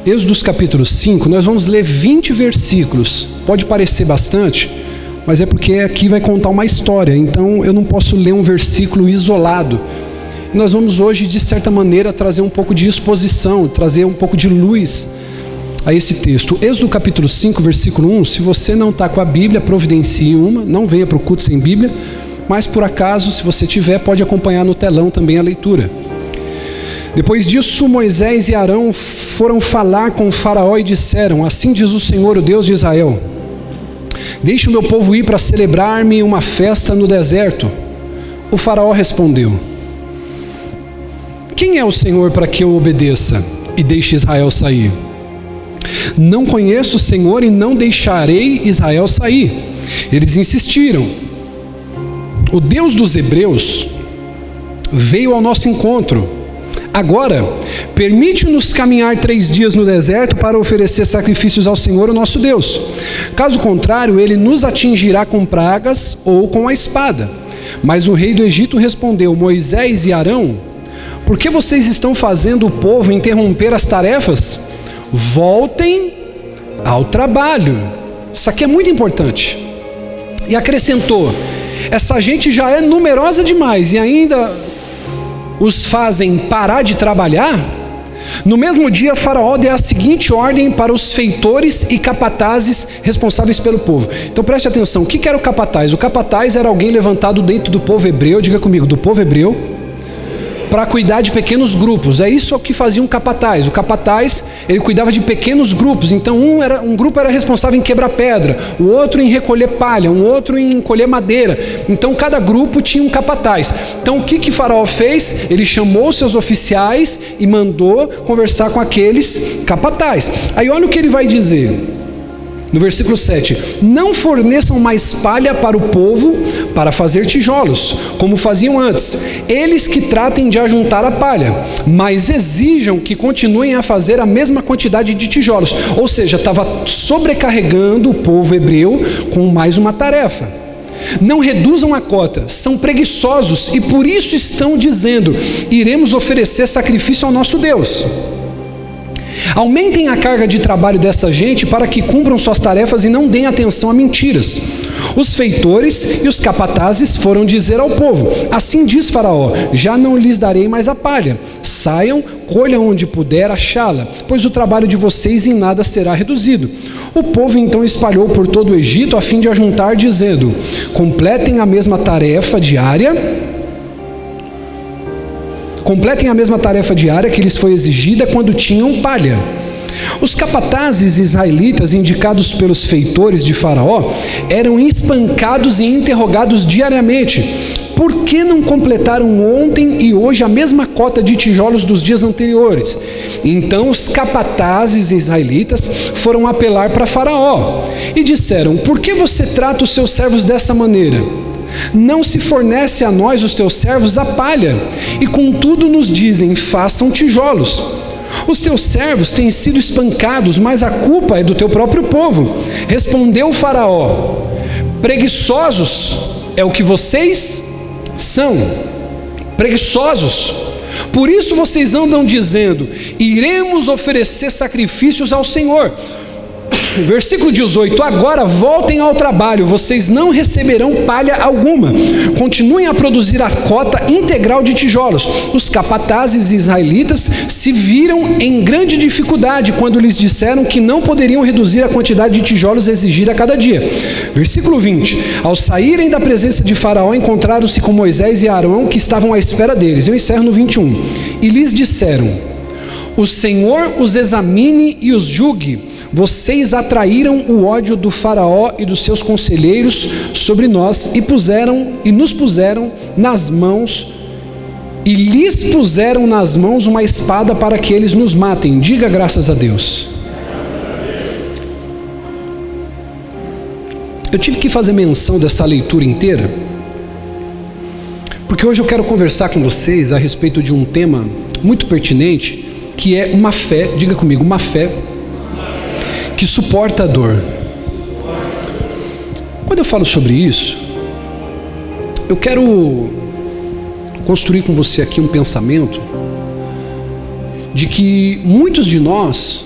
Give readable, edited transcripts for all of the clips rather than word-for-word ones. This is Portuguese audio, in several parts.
Êxodo capítulo 5, nós vamos ler 20 versículos. Pode parecer bastante, mas é porque aqui vai contar uma história, então eu não posso ler um versículo isolado. Nós vamos hoje, de certa maneira, trazer um pouco de exposição, trazer um pouco de luz a esse texto. Êxodo capítulo 5, versículo 1, se você não está com a Bíblia, providencie uma, não venha para o culto sem Bíblia, mas por acaso, se você tiver, pode acompanhar no telão também a leitura. Depois disso, Moisés e Arão foram falar com o faraó e disseram: assim diz o Senhor, o Deus de Israel, deixe o meu povo ir para celebrar-me uma festa no deserto. O faraó respondeu: quem é o Senhor para que eu obedeça e deixe Israel sair? Não conheço o Senhor e não deixarei Israel sair. Eles insistiram. O Deus dos Hebreus veio ao nosso encontro. Agora, permite-nos caminhar 3 dias no deserto para oferecer sacrifícios ao Senhor, o nosso Deus. Caso contrário, ele nos atingirá com pragas ou com a espada. Mas o rei do Egito respondeu: Moisés e Arão, por que vocês estão fazendo o povo interromper as tarefas? Voltem ao trabalho. Isso aqui é muito importante. E acrescentou: essa gente já é numerosa demais e ainda os fazem parar de trabalhar? No mesmo dia, Faraó deu a seguinte ordem para os feitores e capatazes responsáveis pelo povo. Então preste atenção, o que era o capataz? O capataz era alguém levantado dentro do povo hebreu, diga comigo, do povo hebreu, para cuidar de pequenos grupos. É isso que fazia um capataz. O capataz, ele cuidava de pequenos grupos. Então um grupo era responsável em quebrar pedra, o outro em recolher palha, um outro em colher madeira. Então cada grupo tinha um capataz. Então o que Faraó fez? Ele chamou seus oficiais e mandou conversar com aqueles capataz. Aí olha o que ele vai dizer no versículo 7, não forneçam mais palha para o povo para fazer tijolos, como faziam antes, eles que tratem de ajuntar a palha, mas exijam que continuem a fazer a mesma quantidade de tijolos. Ou seja, estava sobrecarregando o povo hebreu com mais uma tarefa. Não reduzam a cota, são preguiçosos e por isso estão dizendo: iremos oferecer sacrifício ao nosso Deus. Aumentem a carga de trabalho dessa gente para que cumpram suas tarefas e não deem atenção a mentiras. Os feitores e os capatazes foram dizer ao povo: assim diz Faraó, já não lhes darei mais a palha. Saiam, colham onde puder achá-la, pois o trabalho de vocês em nada será reduzido. O povo então espalhou por todo o Egito a fim de ajuntar, dizendo: completem a mesma tarefa diária que lhes foi exigida quando tinham palha. Os capatazes israelitas, indicados pelos feitores de Faraó, eram espancados e interrogados diariamente. Por que não completaram ontem e hoje a mesma cota de tijolos dos dias anteriores? Então os capatazes israelitas foram apelar para Faraó e disseram: por que você trata os seus servos dessa maneira? Não se fornece a nós, os teus servos, a palha, e contudo nos dizem: façam tijolos. Os teus servos têm sido espancados, mas a culpa é do teu próprio povo. Respondeu o Faraó: preguiçosos é o que vocês são, preguiçosos. Por isso vocês andam dizendo: iremos oferecer sacrifícios ao Senhor. Versículo 18, agora voltem ao trabalho, vocês não receberão palha alguma, continuem a produzir a cota integral de tijolos. Os capatazes israelitas se viram em grande dificuldade quando lhes disseram que não poderiam reduzir a quantidade de tijolos exigida a cada dia. Versículo 20, ao saírem da presença de Faraó, encontraram-se com Moisés e Arão, que estavam à espera deles. Eu encerro no 21, e lhes disseram: o Senhor os examine e os julgue. Vocês atraíram o ódio do Faraó e dos seus conselheiros sobre nós e nos puseram nas mãos e lhes puseram nas mãos uma espada para que eles nos matem. Diga graças a Deus. Eu tive que fazer menção dessa leitura inteira porque hoje eu quero conversar com vocês a respeito de um tema muito pertinente, que é uma fé, diga comigo, uma fé que suporta a dor. Quando eu falo sobre isso, eu quero construir com você aqui um pensamento de que muitos de nós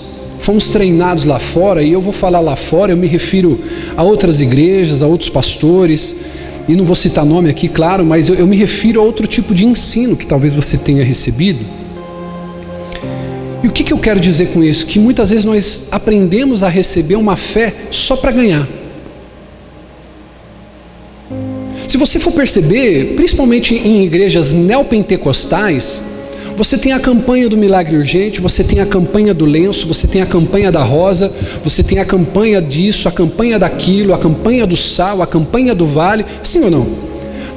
fomos treinados lá fora, e eu vou falar lá fora, eu me refiro a outras igrejas, a outros pastores, e não vou citar nome aqui, claro, mas eu me refiro a outro tipo de ensino que talvez você tenha recebido. E o que eu quero dizer com isso? Que muitas vezes nós aprendemos a receber uma fé só para ganhar. Se você for perceber, principalmente em igrejas neopentecostais, você tem a campanha do milagre urgente, você tem a campanha do lenço, você tem a campanha da rosa, você tem a campanha disso, a campanha daquilo, a campanha do sal, a campanha do vale, sim ou não?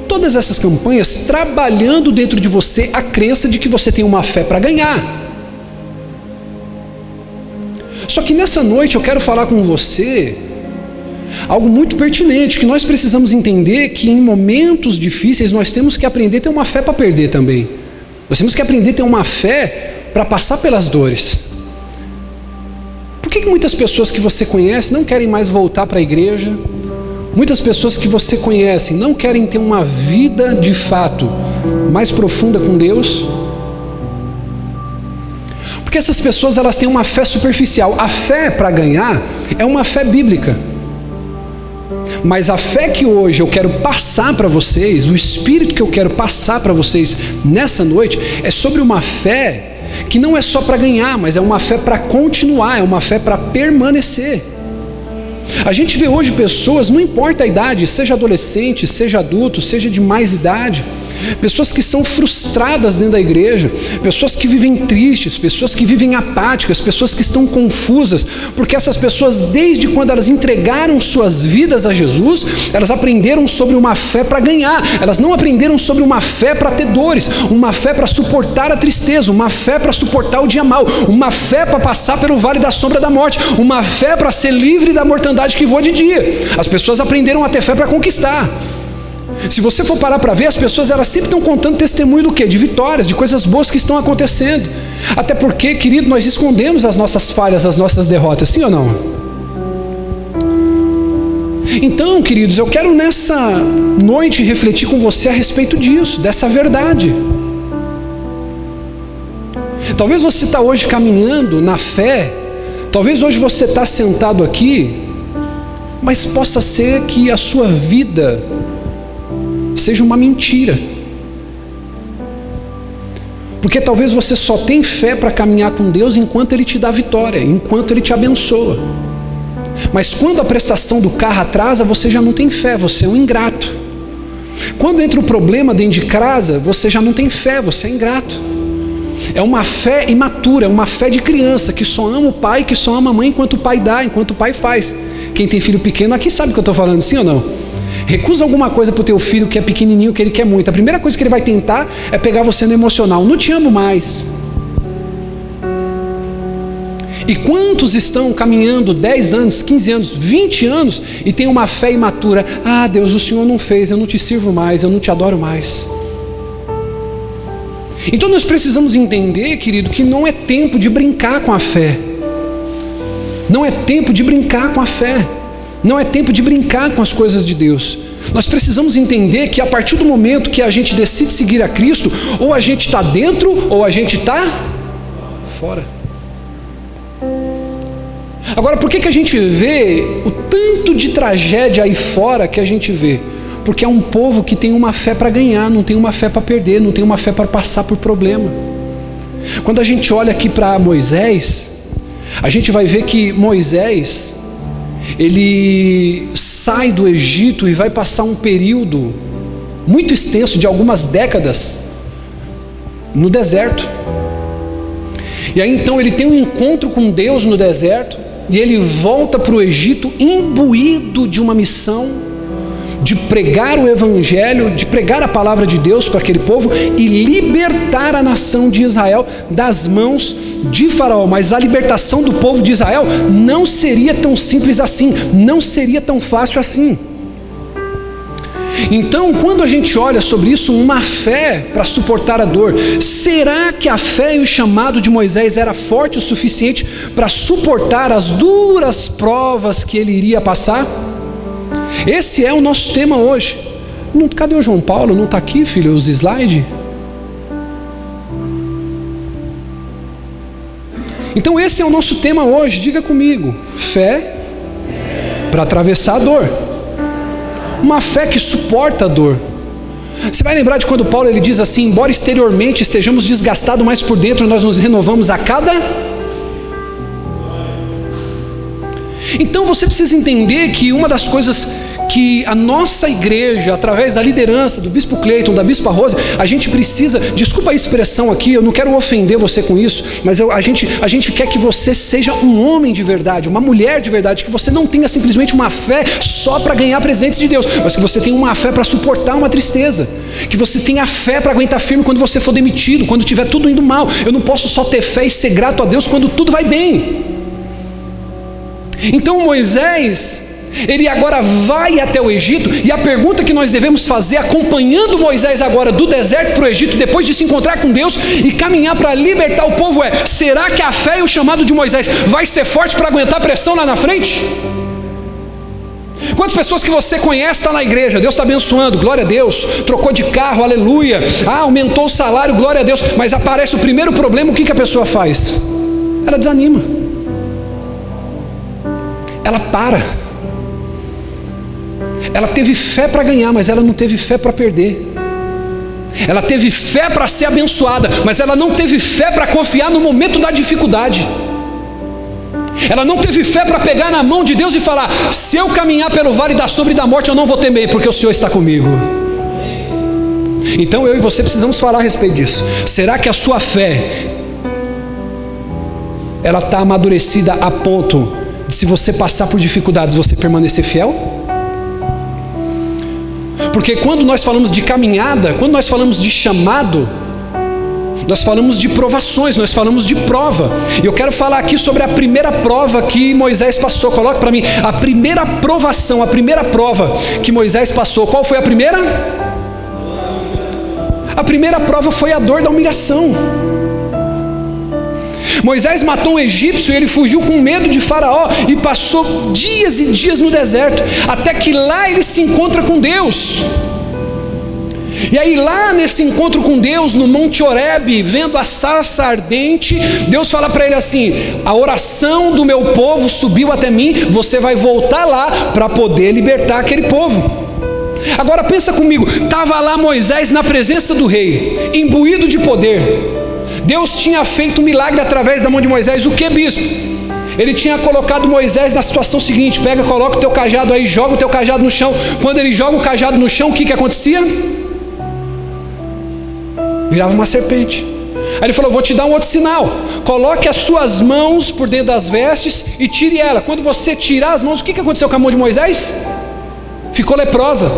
Todas essas campanhas trabalhando dentro de você a crença de que você tem uma fé para ganhar. Só que nessa noite eu quero falar com você algo muito pertinente, que nós precisamos entender que em momentos difíceis nós temos que aprender a ter uma fé para perder também. Nós temos que aprender a ter uma fé para passar pelas dores. Por que muitas pessoas que você conhece não querem mais voltar para a igreja? Muitas pessoas que você conhece não querem ter uma vida de fato mais profunda com Deus? Porque essas pessoas, elas têm uma fé superficial. A fé para ganhar é uma fé bíblica. Mas a fé que hoje eu quero passar para vocês, o espírito que eu quero passar para vocês nessa noite, é sobre uma fé que não é só para ganhar, mas é uma fé para continuar, é uma fé para permanecer. A gente vê hoje pessoas, não importa a idade, seja adolescente, seja adulto, seja de mais idade, pessoas que são frustradas dentro da igreja, pessoas que vivem tristes, pessoas que vivem apáticas, pessoas que estão confusas, porque essas pessoas, desde quando elas entregaram suas vidas a Jesus, elas aprenderam sobre uma fé para ganhar, elas não aprenderam sobre uma fé para ter dores, uma fé para suportar a tristeza, uma fé para suportar o dia mau, uma fé para passar pelo vale da sombra da morte, uma fé para ser livre da mortandade que voa de dia. As pessoas aprenderam a ter fé para conquistar. Se você for parar para ver, as pessoas, elas sempre estão contando testemunho do quê? De vitórias, de coisas boas que estão acontecendo. Até porque, querido, nós escondemos as nossas falhas, as nossas derrotas, sim ou não? Então, queridos, eu quero nessa noite refletir com você a respeito disso, dessa verdade. Talvez você está hoje caminhando na fé, talvez hoje você está sentado aqui, mas possa ser que a sua vida seja uma mentira, porque talvez você só tem fé para caminhar com Deus enquanto Ele te dá vitória, enquanto Ele te abençoa, mas quando a prestação do carro atrasa, você já não tem fé, você é um ingrato. Quando entra o problema dentro de casa, você já não tem fé, você é ingrato. É uma fé imatura, é uma fé de criança, que só ama o pai, que só ama a mãe enquanto o pai dá, enquanto o pai faz. Quem tem filho pequeno aqui sabe o que eu estou falando, sim ou não? Recusa alguma coisa para o teu filho que é pequenininho, que ele quer muito. A primeira coisa que ele vai tentar é pegar você no emocional. Não te amo mais. E quantos estão caminhando 10 anos, 15 anos, 20 anos e tem uma fé imatura? Ah, Deus, o Senhor não fez, eu não te sirvo mais, eu não te adoro mais. Então nós precisamos entender, querido, que não é tempo de brincar com a fé. Não é tempo de brincar com a fé. Não é tempo de brincar com as coisas de Deus. Nós precisamos entender que a partir do momento que a gente decide seguir a Cristo, ou a gente está dentro, ou a gente está fora. Agora, por que a gente vê o tanto de tragédia aí fora que a gente vê? Porque é um povo que tem uma fé para ganhar, não tem uma fé para perder, não tem uma fé para passar por problema. Quando a gente olha aqui para Moisés, a gente vai ver que Moisés, ele sai do Egito e vai passar um período muito extenso, de algumas décadas, no deserto. E aí então ele tem um encontro com Deus no deserto, e ele volta para o Egito imbuído de uma missão, de pregar o evangelho, de pregar a palavra de Deus para aquele povo e libertar a nação de Israel das mãos de Faraó. Mas a libertação do povo de Israel não seria tão simples assim, não seria tão fácil assim. Então, quando a gente olha sobre isso, uma fé para suportar a dor, será que a fé e o chamado de Moisés era forte o suficiente para suportar as duras provas que ele iria passar? Esse é o nosso tema hoje. Cadê o João Paulo? Não está aqui, filho, os slides? Então esse é o nosso tema hoje, diga comigo: fé para atravessar a dor, uma fé que suporta a dor. Você vai lembrar de quando Paulo ele diz assim: embora exteriormente estejamos desgastados, mas por dentro nós nos renovamos a cada... Então você precisa entender que uma das coisas que a nossa igreja, através da liderança do Bispo Cleiton, da Bispa Rose, a gente precisa, desculpa a expressão aqui, eu não quero ofender você com isso, mas a gente quer que você seja um homem de verdade, uma mulher de verdade, que você não tenha simplesmente uma fé só para ganhar presentes de Deus, mas que você tenha uma fé para suportar uma tristeza, que você tenha fé para aguentar firme quando você for demitido, quando tiver tudo indo mal. Eu não posso só ter fé e ser grato a Deus quando tudo vai bem. Então Moisés, ele agora vai até o Egito, e a pergunta que nós devemos fazer, acompanhando Moisés agora do deserto para o Egito, depois de se encontrar com Deus e caminhar para libertar o povo, é: será que a fé e o chamado de Moisés vai ser forte para aguentar a pressão lá na frente? Quantas pessoas que você conhece estão na igreja, Deus está abençoando, glória a Deus, trocou de carro, aleluia, aumentou o salário, glória a Deus, mas aparece o primeiro problema, o que a pessoa faz? Ela desanima, ela para. Ela teve fé para ganhar, mas ela não teve fé para perder. Ela teve fé para ser abençoada, mas ela não teve fé para confiar no momento da dificuldade. Ela não teve fé para pegar na mão de Deus e falar: se eu caminhar pelo vale da sombra e da morte, eu não vou temer, porque o Senhor está comigo. Então eu e você precisamos falar a respeito disso. Será que a sua fé, ela está amadurecida a ponto de, se você passar por dificuldades, você permanecer fiel? Porque quando nós falamos de caminhada, quando nós falamos de chamado, nós falamos de provações, nós falamos de prova. E eu quero falar aqui sobre a primeira prova que Moisés passou. Coloque para mim, a primeira provação, a primeira prova que Moisés passou. Qual foi a primeira? A primeira prova foi a dor da humilhação. Moisés matou um egípcio e ele fugiu com medo de Faraó e passou dias e dias no deserto, até que lá ele se encontra com Deus. E aí lá nesse encontro com Deus, no Monte Horebe, vendo a sarça ardente, Deus fala para ele assim: a oração do meu povo subiu até mim, você vai voltar lá para poder libertar aquele povo. Agora pensa comigo, estava lá Moisés na presença do rei, imbuído de poder. Deus tinha feito um milagre através da mão de Moisés. O que, bispo? Ele tinha colocado Moisés na situação seguinte: pega, coloca o teu cajado aí, joga o teu cajado no chão. Quando ele joga o cajado no chão, o que acontecia? Virava uma serpente. Aí ele falou: vou te dar um outro sinal, coloque as suas mãos por dentro das vestes e tire ela. Quando você tirar as mãos, o que aconteceu com a mão de Moisés? Ficou leprosa.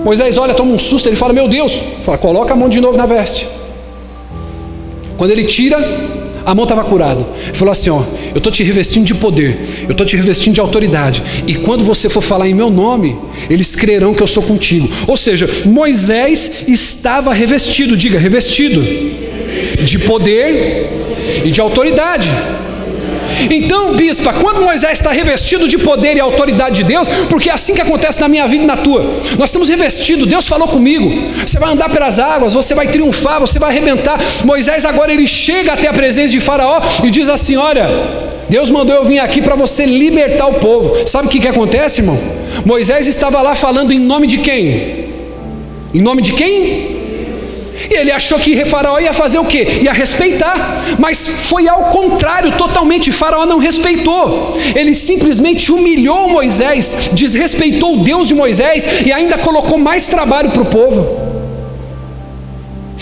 Moisés olha, toma um susto, ele fala: meu Deus, fala, coloca a mão de novo na veste. Quando ele tira, a mão estava curada. Ele falou assim: ó, eu estou te revestindo de poder, eu estou te revestindo de autoridade, e quando você for falar em meu nome, eles crerão que eu sou contigo. Ou seja, Moisés estava revestido, diga, revestido de poder e de autoridade. Então, bispa, quando Moisés está revestido de poder e autoridade de Deus, porque é assim que acontece na minha vida e na tua, nós estamos revestidos, Deus falou comigo, você vai andar pelas águas, você vai triunfar, você vai arrebentar. Moisés agora ele chega até a presença de Faraó e diz assim: olha, Deus mandou eu vir aqui para você libertar o povo. Sabe o que acontece, irmão? Moisés estava lá falando em nome de quem? Em nome de quem? E ele achou que Faraó ia fazer o quê? Ia respeitar, mas foi ao contrário totalmente. Faraó não respeitou, ele simplesmente humilhou Moisés, desrespeitou o Deus de Moisés e ainda colocou mais trabalho para o povo.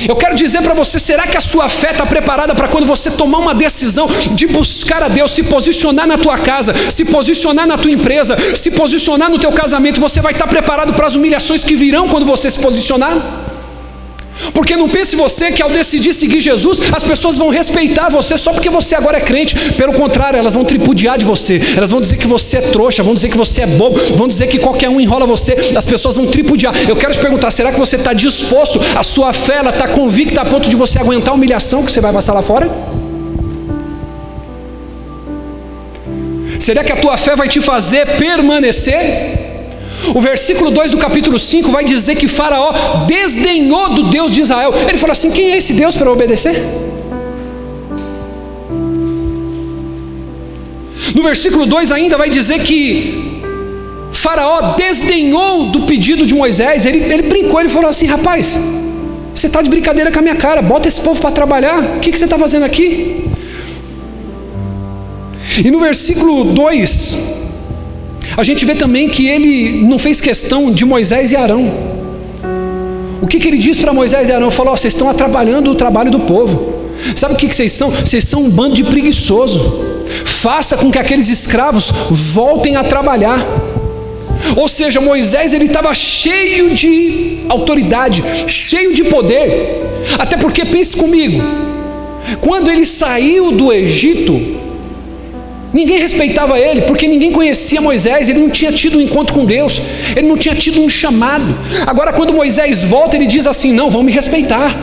Eu quero dizer para você, será que a sua fé está preparada para quando você tomar uma decisão de buscar a Deus, se posicionar na tua casa, se posicionar na tua empresa, se posicionar no teu casamento, você vai estar preparado para as humilhações que virão quando você se posicionar? Porque não pense você que ao decidir seguir Jesus, as pessoas vão respeitar você só porque você agora é crente. Pelo contrário, elas vão tripudiar de você, elas vão dizer que você é trouxa, vão dizer que você é bobo, vão dizer que qualquer um enrola você. As pessoas vão tripudiar. Eu quero te perguntar, será que você está disposto? A sua fé, ela está convicta a ponto de você aguentar a humilhação que você vai passar lá fora? Será que a tua fé vai te fazer permanecer? O versículo 2 do capítulo 5 vai dizer que Faraó desdenhou do Deus de Israel. Ele falou assim: quem é esse Deus para eu obedecer? No versículo 2 ainda vai dizer que Faraó desdenhou do pedido de Moisés. Ele brincou, ele falou assim: rapaz, você está de brincadeira com a minha cara, bota esse povo para trabalhar, o que você está fazendo aqui? E no versículo 2, a gente vê também que ele não fez questão de Moisés e Arão. O que ele disse para Moisés e Arão? Falou: vocês estão atrapalhando o trabalho do povo. Sabe o que vocês são? Vocês são um bando de preguiçoso. Faça com que aqueles escravos voltem a trabalhar. Ou seja, Moisés ele estava cheio de autoridade, cheio de poder. Até porque, pense comigo, quando ele saiu do Egito, ninguém respeitava ele, porque ninguém conhecia Moisés, ele não tinha tido um encontro com Deus, ele não tinha tido um chamado. Agora quando Moisés volta, ele diz assim: não, vão me respeitar,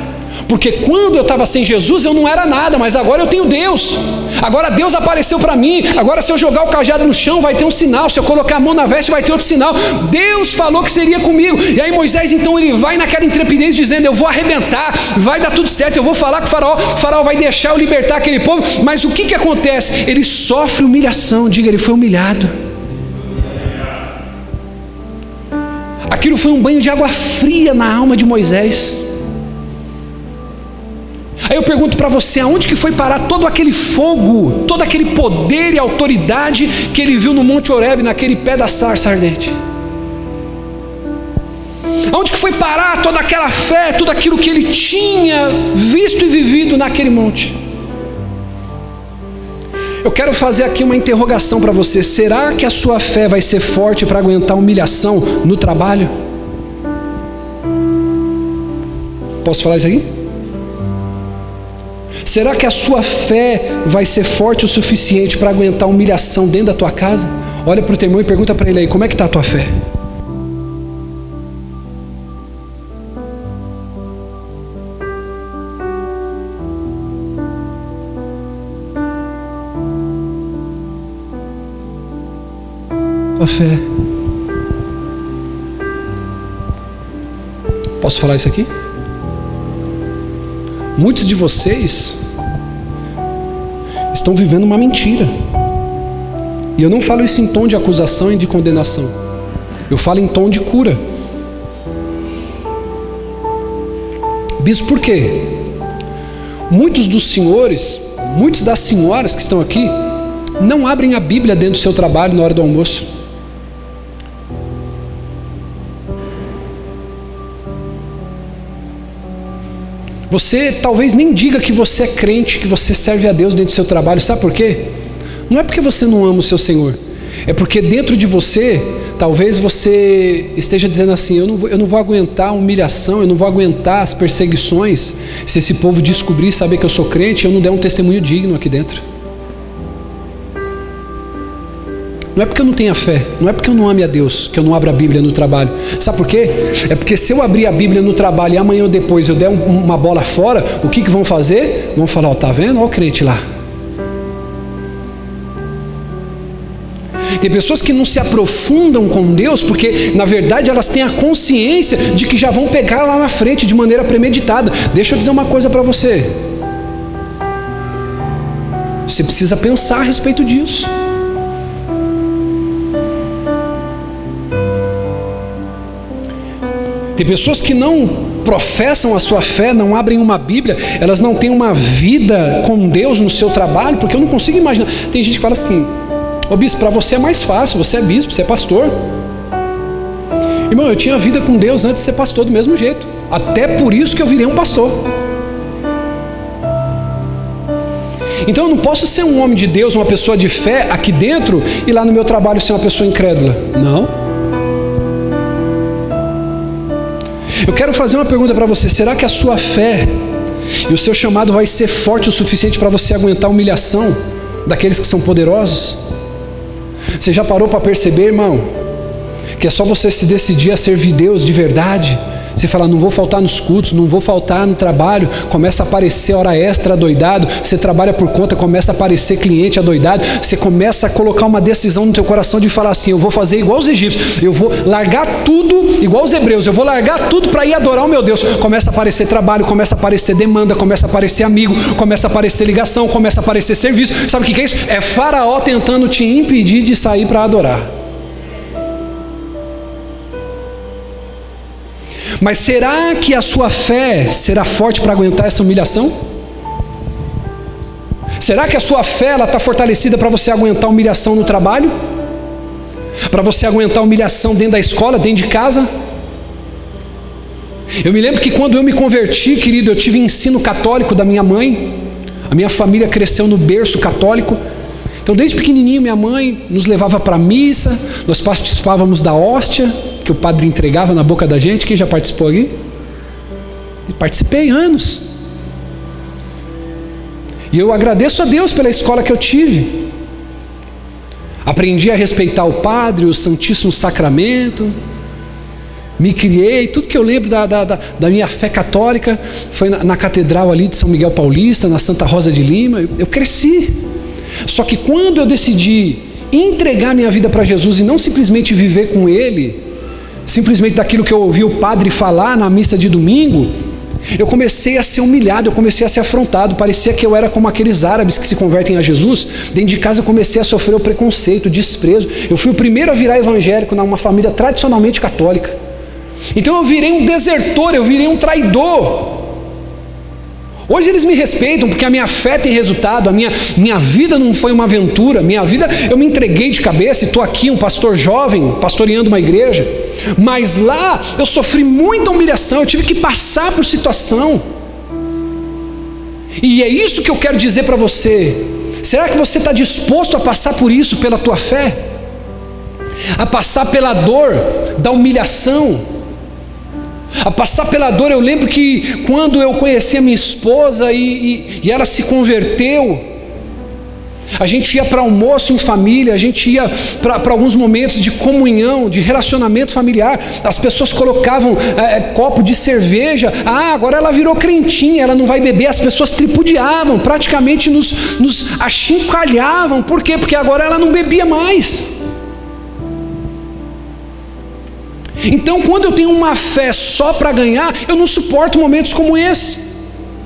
porque quando eu estava sem Jesus eu não era nada, mas agora eu tenho Deus, agora Deus apareceu para mim, agora se eu jogar o cajado no chão vai ter um sinal, se eu colocar a mão na veste vai ter outro sinal, Deus falou que seria comigo. E aí Moisés então ele vai naquela intrepidez dizendo: eu vou arrebentar, vai dar tudo certo, eu vou falar com o Faraó vai deixar eu libertar aquele povo. Mas o que acontece? Ele sofre humilhação. Diga, ele foi humilhado. Aquilo foi um banho de água fria na alma de Moisés. Aí eu pergunto para você, aonde que foi parar todo aquele fogo, todo aquele poder e autoridade que ele viu no Monte Horebe, naquele pé da sarça ardente? Aonde que foi parar toda aquela fé, tudo aquilo que ele tinha visto e vivido naquele monte? Eu quero fazer aqui uma interrogação para você: será que a sua fé vai ser forte para aguentar humilhação no trabalho? Posso falar isso aqui? Será que a sua fé vai ser forte o suficiente para aguentar humilhação dentro da tua casa? Olha para o teu irmão e pergunta para ele aí: como é que está a tua fé? Tua fé. Posso falar isso aqui? Muitos de vocês estão vivendo uma mentira. E eu não falo isso em tom de acusação e de condenação. Eu falo em tom de cura. Bispo, por quê? Muitos dos senhores, muitas das senhoras que estão aqui, não abrem a Bíblia dentro do seu trabalho na hora do almoço. Você talvez nem diga que você é crente, que você serve a Deus dentro do seu trabalho. Sabe por quê? Não é porque você não ama o seu Senhor. É porque dentro de você, talvez você esteja dizendo assim: eu não vou aguentar a humilhação, eu não vou aguentar as perseguições, se esse povo descobrir e saber que eu sou crente e eu não der um testemunho digno aqui dentro. Não é porque eu não tenha fé, não é porque eu não ame a Deus que eu não abro a Bíblia no trabalho. Sabe por quê? É porque se eu abrir a Bíblia no trabalho e amanhã ou depois eu der uma bola fora, o que vão fazer? Vão falar: ó, tá vendo? Ó o crente lá. Tem pessoas que não se aprofundam com Deus porque na verdade elas têm a consciência de que já vão pegar lá na frente de maneira premeditada. Deixa eu dizer uma coisa para você. Você precisa pensar a respeito disso. Tem pessoas que não professam a sua fé, não abrem uma Bíblia, elas não têm uma vida com Deus no seu trabalho, porque eu não consigo imaginar. Tem gente que fala assim: ô bispo, para você é mais fácil, você é bispo, você é pastor. Irmão, eu tinha vida com Deus antes de ser pastor do mesmo jeito, até por isso que eu virei um pastor. Então eu não posso ser um homem de Deus, uma pessoa de fé aqui dentro, e lá no meu trabalho ser uma pessoa incrédula. Não. Eu quero fazer uma pergunta para você: será que a sua fé e o seu chamado vai ser forte o suficiente para você aguentar a humilhação daqueles que são poderosos? Você já parou para perceber, irmão, que é só você se decidir a servir Deus de verdade, Você fala, não vou faltar nos cultos, não vou faltar no trabalho, começa a aparecer hora extra adoidado. Você trabalha por conta, começa a aparecer cliente adoidado. Você começa a colocar uma decisão no teu coração de falar assim, eu vou fazer igual os egípcios, eu vou largar tudo, igual os hebreus, eu vou largar tudo para ir adorar o meu Deus. Começa a aparecer trabalho, começa a aparecer demanda, começa a aparecer amigo, começa a aparecer ligação, começa a aparecer serviço. Sabe o que é isso? É Faraó tentando te impedir de sair para adorar. Mas será que a sua fé será forte para aguentar essa humilhação? Será que a sua fé está fortalecida para você aguentar humilhação no trabalho? Para você aguentar humilhação dentro da escola, dentro de casa? Eu me lembro que quando eu me converti, querido, eu tive ensino católico da minha mãe. A minha família cresceu no berço católico. Então desde pequenininho minha mãe nos levava para a missa, nós participávamos da hóstia, que o padre entregava na boca da gente. Quem já participou aqui? Participei anos. E eu agradeço a Deus pela escola que eu tive. Aprendi a respeitar o padre, o Santíssimo Sacramento. Me criei, tudo que eu lembro da minha fé católica foi na catedral ali de São Miguel Paulista, na Santa Rosa de Lima. Eu cresci. Só que quando eu decidi entregar minha vida para Jesus e não simplesmente viver com Ele, simplesmente daquilo que eu ouvi o padre falar na missa de domingo, eu comecei a ser humilhado, eu comecei a ser afrontado. Parecia que eu era como aqueles árabes que se convertem a Jesus. Dentro de casa eu comecei a sofrer o preconceito, o desprezo. Eu fui o primeiro a virar evangélico numa família tradicionalmente católica. Então eu virei um desertor, eu virei um traidor. Hoje eles me respeitam porque a minha fé tem resultado, a minha vida não foi uma aventura, minha vida eu me entreguei de cabeça e estou aqui, um pastor jovem, pastoreando uma igreja. Mas lá eu sofri muita humilhação, eu tive que passar por situação. E é isso que eu quero dizer para você. Será que você está disposto a passar por isso pela tua fé? A passar pela dor da humilhação? A passar pela dor? Eu lembro que quando eu conheci a minha esposa e ela se converteu, a gente ia para almoço em família, a gente ia para alguns momentos de comunhão, de relacionamento familiar. As pessoas colocavam copo de cerveja. Agora ela virou crentinha, ela não vai beber. As pessoas tripudiavam, praticamente nos achincalhavam. Por quê? Porque agora ela não bebia mais. Então, quando eu tenho uma fé só para ganhar, eu não suporto momentos como esse.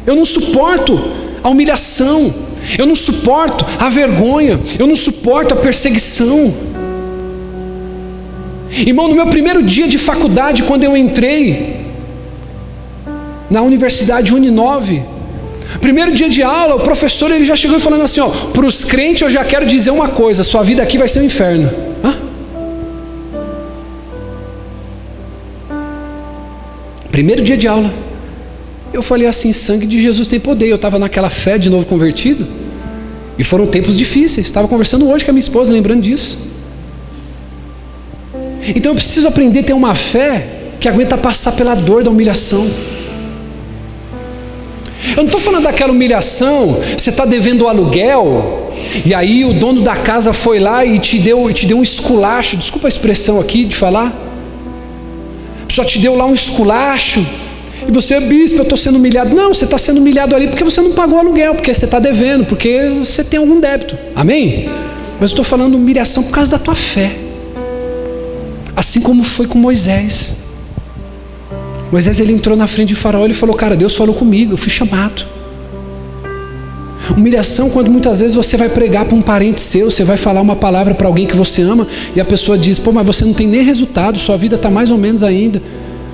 Eu não suporto a humilhação. Eu não suporto a vergonha. Eu não suporto a perseguição. Irmão, no meu primeiro dia de faculdade, quando eu entrei na Universidade Uninove, primeiro dia de aula, o professor ele já chegou falando assim, para os crentes eu já quero dizer uma coisa: sua vida aqui vai ser um inferno. Primeiro dia de aula, eu falei assim, sangue de Jesus tem poder. Eu estava naquela fé de novo convertido, e foram tempos difíceis. Estava conversando hoje com a minha esposa, lembrando disso. Então eu preciso aprender a ter uma fé que aguenta passar pela dor da humilhação. Eu não estou falando daquela humilhação, você está devendo o aluguel, e aí o dono da casa foi lá e te deu um esculacho, desculpa a expressão aqui de falar, só te deu lá um esculacho, e você, bispo, eu estou sendo humilhado. Não, você está sendo humilhado ali porque você não pagou aluguel, porque você está devendo, porque você tem algum débito, amém? Mas eu estou falando humilhação por causa da tua fé, assim como foi com Moisés. Moisés, ele entrou na frente de Faraó, ele falou, cara, Deus falou comigo, eu fui chamado. Humilhação quando muitas vezes você vai pregar para um parente seu, você vai falar uma palavra para alguém que você ama, e a pessoa diz, mas você não tem nem resultado, sua vida está mais ou menos ainda,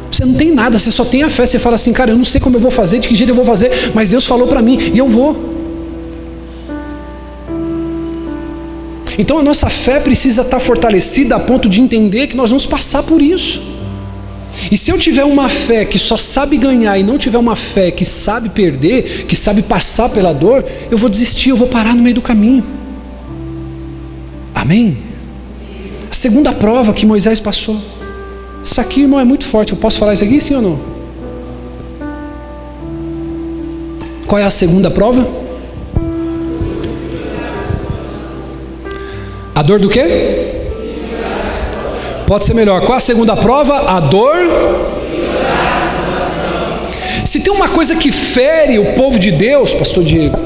você não tem nada, você só tem a fé. Você fala assim, cara, eu não sei como eu vou fazer, de que jeito eu vou fazer, mas Deus falou para mim, e eu vou. Então a nossa fé precisa estar fortalecida a ponto de entender que nós vamos passar por isso. E se eu tiver uma fé que só sabe ganhar e não tiver uma fé que sabe perder, que sabe passar pela dor, eu vou desistir, eu vou parar no meio do caminho. Amém? A segunda prova que Moisés passou. Isso aqui, irmão, é muito forte. Eu posso falar isso aqui, sim ou não? Qual é a segunda prova? A dor do quê? Pode ser melhor. Qual a segunda prova? A dor Se tem uma coisa que fere o povo de Deus, pastor Diego,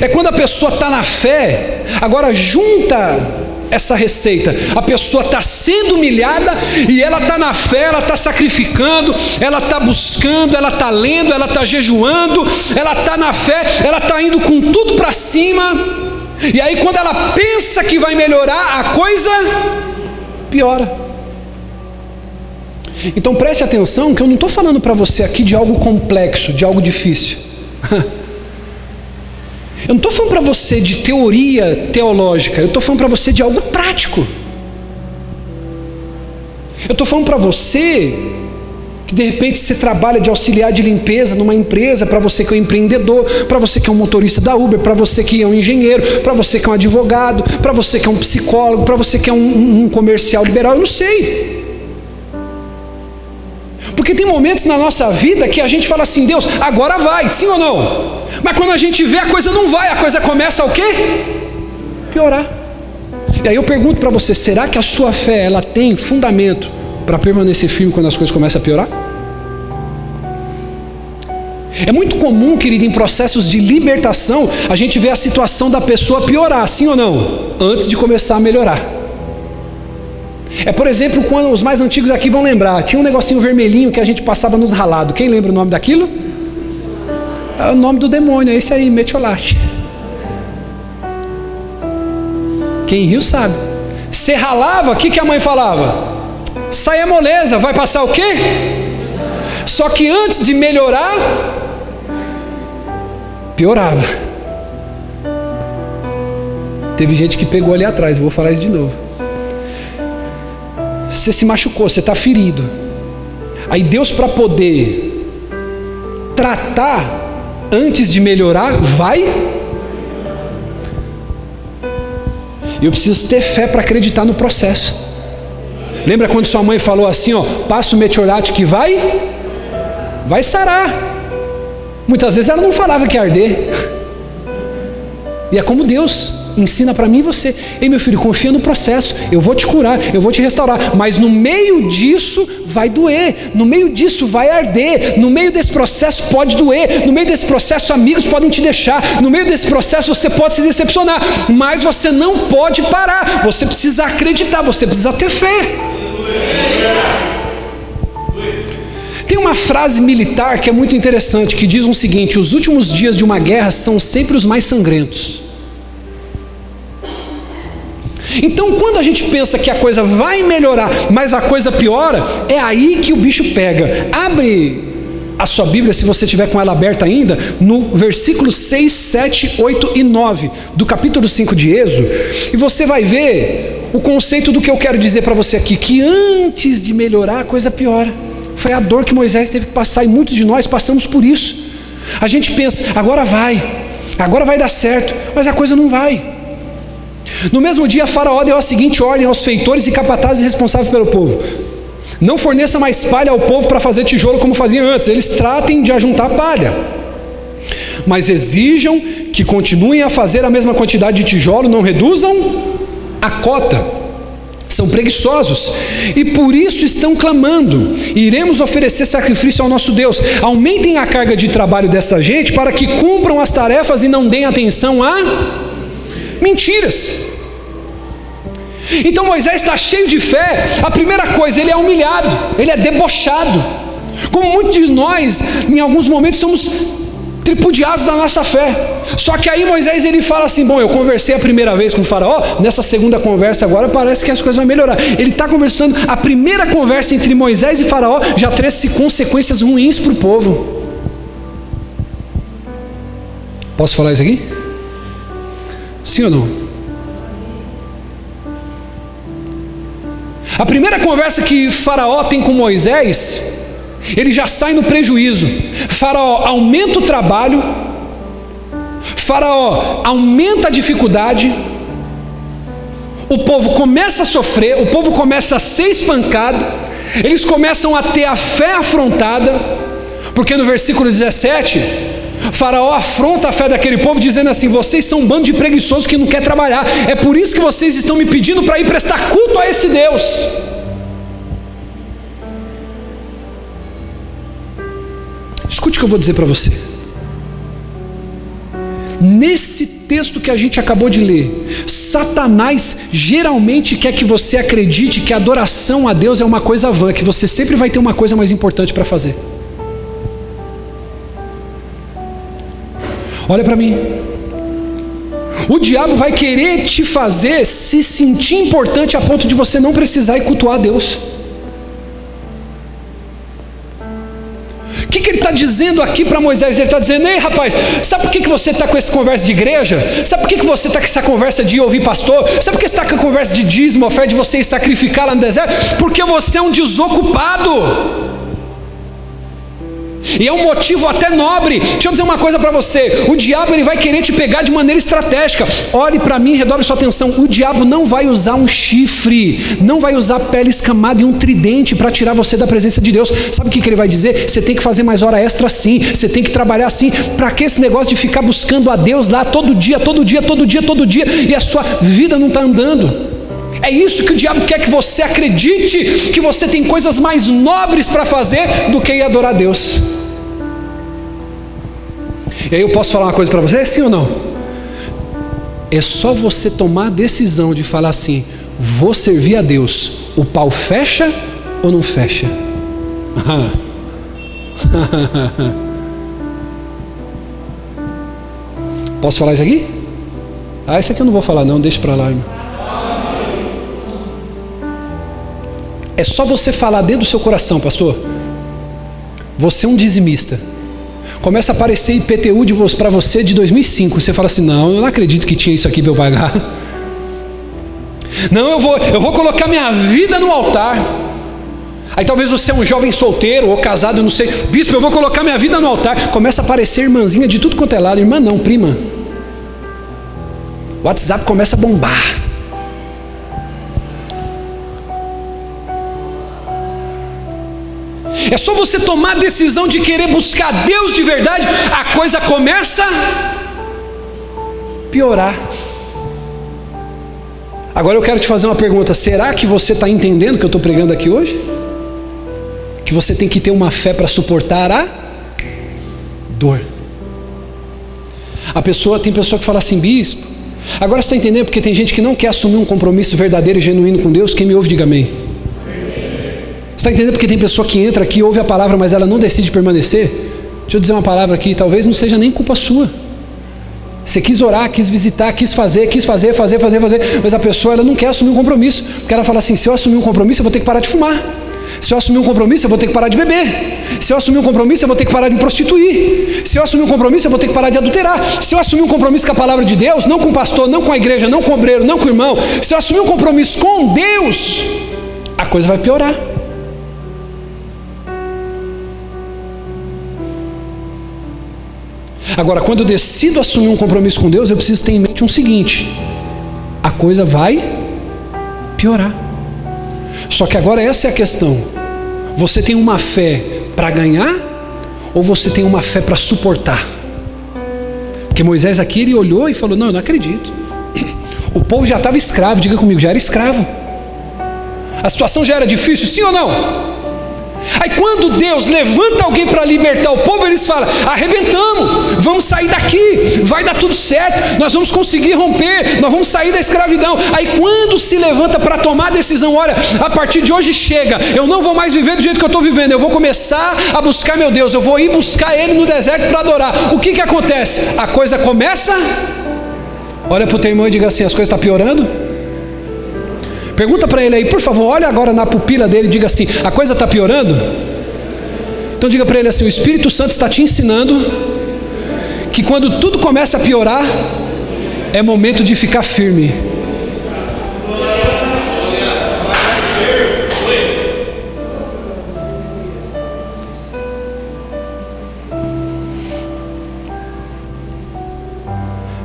é quando a pessoa está na fé. Agora junta essa receita: a pessoa está sendo humilhada e ela está na fé, ela está sacrificando, ela está buscando, ela está lendo, ela está jejuando, ela está na fé, ela está indo com tudo para cima. E aí quando ela pensa que vai melhorar, a coisa piora. Então preste atenção que eu não estou falando para você aqui de algo complexo, de algo difícil. Eu não estou falando para você de teoria teológica, eu estou falando para você de algo prático. Eu estou falando para você que de repente você trabalha de auxiliar de limpeza numa empresa, para você que é um empreendedor, para você que é um motorista da Uber, para você que é um engenheiro, para você que é um advogado, para você que é um psicólogo, para você que é um comercial liberal, eu não sei. Porque tem momentos na nossa vida que a gente fala assim: Deus, agora vai, sim ou não? Mas quando a gente vê, a coisa não vai, a coisa começa a o quê? Piorar. E aí eu pergunto para você: será que a sua fé, ela tem fundamento para permanecer firme quando as coisas começam a piorar? É muito comum, querido, em processos de libertação, a gente vê a situação da pessoa piorar, sim ou não? Antes de começar a melhorar. É, por exemplo, quando os mais antigos aqui vão lembrar, tinha um negocinho vermelhinho que a gente passava nos ralados. Quem lembra o nome daquilo? É o nome do demônio, é esse aí, metiolate. Quem riu sabe. Você ralava, o que a mãe falava? Sai a moleza, vai passar o quê? Só que antes de melhorar, piorava. Teve gente que pegou ali atrás, vou falar isso de novo. Você se machucou, você está ferido. Aí Deus, para poder tratar antes de melhorar, vai. Eu preciso ter fé para acreditar no processo. Lembra quando sua mãe falou assim, ó, passa o metiolate que vai sarar. Muitas vezes ela não falava que ia arder. E é como Deus ensina para mim e você: ei meu filho, confia no processo, eu vou te curar, eu vou te restaurar, mas no meio disso vai doer, no meio disso vai arder, no meio desse processo pode doer, no meio desse processo amigos podem te deixar, no meio desse processo você pode se decepcionar, mas você não pode parar, você precisa acreditar, você precisa ter fé. Tem uma frase militar que é muito interessante, que diz o seguinte: os últimos dias de uma guerra são sempre os mais sangrentos. Então quando a gente pensa que a coisa vai melhorar, mas a coisa piora, é aí que o bicho pega. Abre a sua Bíblia, se você tiver com ela aberta ainda, no versículos 6, 7, 8 e 9 do capítulo 5 de Êxodo, e você vai ver o conceito do que eu quero dizer para você aqui, que antes de melhorar a coisa piora. Foi a dor que Moisés teve que passar, e muitos de nós passamos por isso. A gente pensa, agora vai dar certo, mas a coisa não vai. No mesmo dia, Faraó deu a seguinte ordem aos feitores e capatazes responsáveis pelo povo: não forneça mais palha ao povo para fazer tijolo como faziam antes. Eles tratem de ajuntar palha, mas exijam que continuem a fazer a mesma quantidade de tijolo, não reduzam a cota. São preguiçosos e por isso estão clamando: iremos oferecer sacrifício ao nosso Deus. Aumentem a carga de trabalho dessa gente para que cumpram as tarefas e não deem atenção a mentiras. Então Moisés está cheio de fé. A primeira coisa, ele é humilhado, ele é debochado. Como muitos de nós, em alguns momentos, somos tripudiados da nossa fé. Só que aí Moisés, ele fala assim: bom, eu conversei a primeira vez com o faraó, nessa segunda conversa agora parece que as coisas vão melhorar. Ele está conversando, a primeira conversa entre Moisés e faraó já trouxe consequências ruins para o povo. Posso falar isso aqui? Sim ou não? A primeira conversa que Faraó tem com Moisés, ele já sai no prejuízo. Faraó aumenta o trabalho, Faraó aumenta a dificuldade, o povo começa a sofrer, o povo começa a ser espancado, eles começam a ter a fé afrontada, porque no versículo 17, Faraó afronta a fé daquele povo dizendo assim: vocês são um bando de preguiçosos que não quer trabalhar, é por isso que vocês estão me pedindo para ir prestar culto a esse Deus. que eu vou dizer para você. Nesse texto que a gente acabou de ler, Satanás geralmente quer que você acredite que a adoração a Deus é uma coisa vã, que você sempre vai ter uma coisa mais importante para fazer. Olha para mim. O diabo vai querer te fazer se sentir importante a ponto de você não precisar ir cultuar a Deus. O que ele está dizendo aqui para Moisés? Ele está dizendo: ei rapaz, sabe por que você está com essa conversa de igreja? Sabe por que você está com essa conversa de ouvir pastor? Sabe por que você está com a conversa de dízimo, oferta, de você ir sacrificar lá no deserto? Porque você é um desocupado. E é um motivo até nobre. Deixa eu dizer uma coisa para você: o diabo ele vai querer te pegar de maneira estratégica. Olhe para mim, redobre sua atenção. O diabo não vai usar um chifre, não vai usar pele escamada e um tridente para tirar você da presença de Deus. Sabe o que ele vai dizer? Você tem que fazer mais hora extra assim, você tem que trabalhar assim. Para que esse negócio de ficar buscando a Deus lá todo dia, e a sua vida não está andando? É isso que o diabo quer, que você acredite que você tem coisas mais nobres para fazer do que ir adorar a Deus. E aí eu posso falar uma coisa para você, sim ou não? É só você tomar a decisão de falar assim: vou servir a Deus. O pau fecha ou não fecha? Posso falar isso aqui? Isso aqui eu não vou falar não, deixa para lá, irmão. É só você falar dentro do seu coração: pastor, você é um dizimista. Começa a aparecer IPTU para você de 2005. Você fala assim: não, eu não acredito que tinha isso aqui para eu pagar. Não, eu vou colocar minha vida no altar. Aí talvez você é um jovem solteiro ou casado, eu não sei. Bispo, eu vou colocar minha vida no altar. Começa a aparecer irmãzinha de tudo quanto é lado. Irmã não, prima. O WhatsApp começa a bombar. É só você tomar a decisão de querer buscar Deus de verdade, a coisa começa a piorar. Agora eu quero te fazer uma pergunta: será que você está entendendo o que eu estou pregando aqui hoje? Que você tem que ter uma fé para suportar a dor. Tem pessoa que fala assim: bispo, agora você está entendendo porque tem gente que não quer assumir um compromisso verdadeiro e genuíno com Deus? Quem me ouve, diga amém. Você está entendendo porque tem pessoa que entra aqui, ouve a palavra, mas ela não decide permanecer? Deixa eu dizer uma palavra aqui: talvez não seja nem culpa sua. Você quis orar, quis visitar, quis fazer, mas a pessoa ela não quer assumir um compromisso, porque ela fala assim: se eu assumir um compromisso eu vou ter que parar de fumar, se eu assumir um compromisso eu vou ter que parar de beber, se eu assumir um compromisso eu vou ter que parar de me prostituir, se eu assumir um compromisso eu vou ter que parar de adulterar, se eu assumir um compromisso com a palavra de Deus, não com o pastor, não com a igreja, não com o obreiro, não com o irmão, se eu assumir um compromisso com Deus, a coisa vai piorar. Agora, quando eu decido assumir um compromisso com Deus, eu preciso ter em mente um seguinte: a coisa vai piorar. Só que agora essa é a questão: você tem uma fé para ganhar ou você tem uma fé para suportar? Porque Moisés aqui, ele olhou e falou: não, eu não acredito. O povo já estava escravo, diga comigo, já era escravo. A situação já era difícil, sim ou não? Aí quando Deus levanta alguém para libertar o povo, eles falam: arrebentamos, vamos sair daqui, vai dar tudo certo, nós vamos conseguir romper, nós vamos sair da escravidão. Aí quando se levanta para tomar a decisão: olha, a partir de hoje chega, eu não vou mais viver do jeito que eu estou vivendo, eu vou começar a buscar meu Deus, eu vou ir buscar Ele no deserto para adorar. O que acontece? A coisa começa, olha para o teu irmão e diga assim: as coisas estão piorando? Pergunta para ele aí, por favor, olha agora na pupila dele e diga assim: a coisa está piorando? Então diga para ele assim: o Espírito Santo está te ensinando que quando tudo começa a piorar, é momento de ficar firme.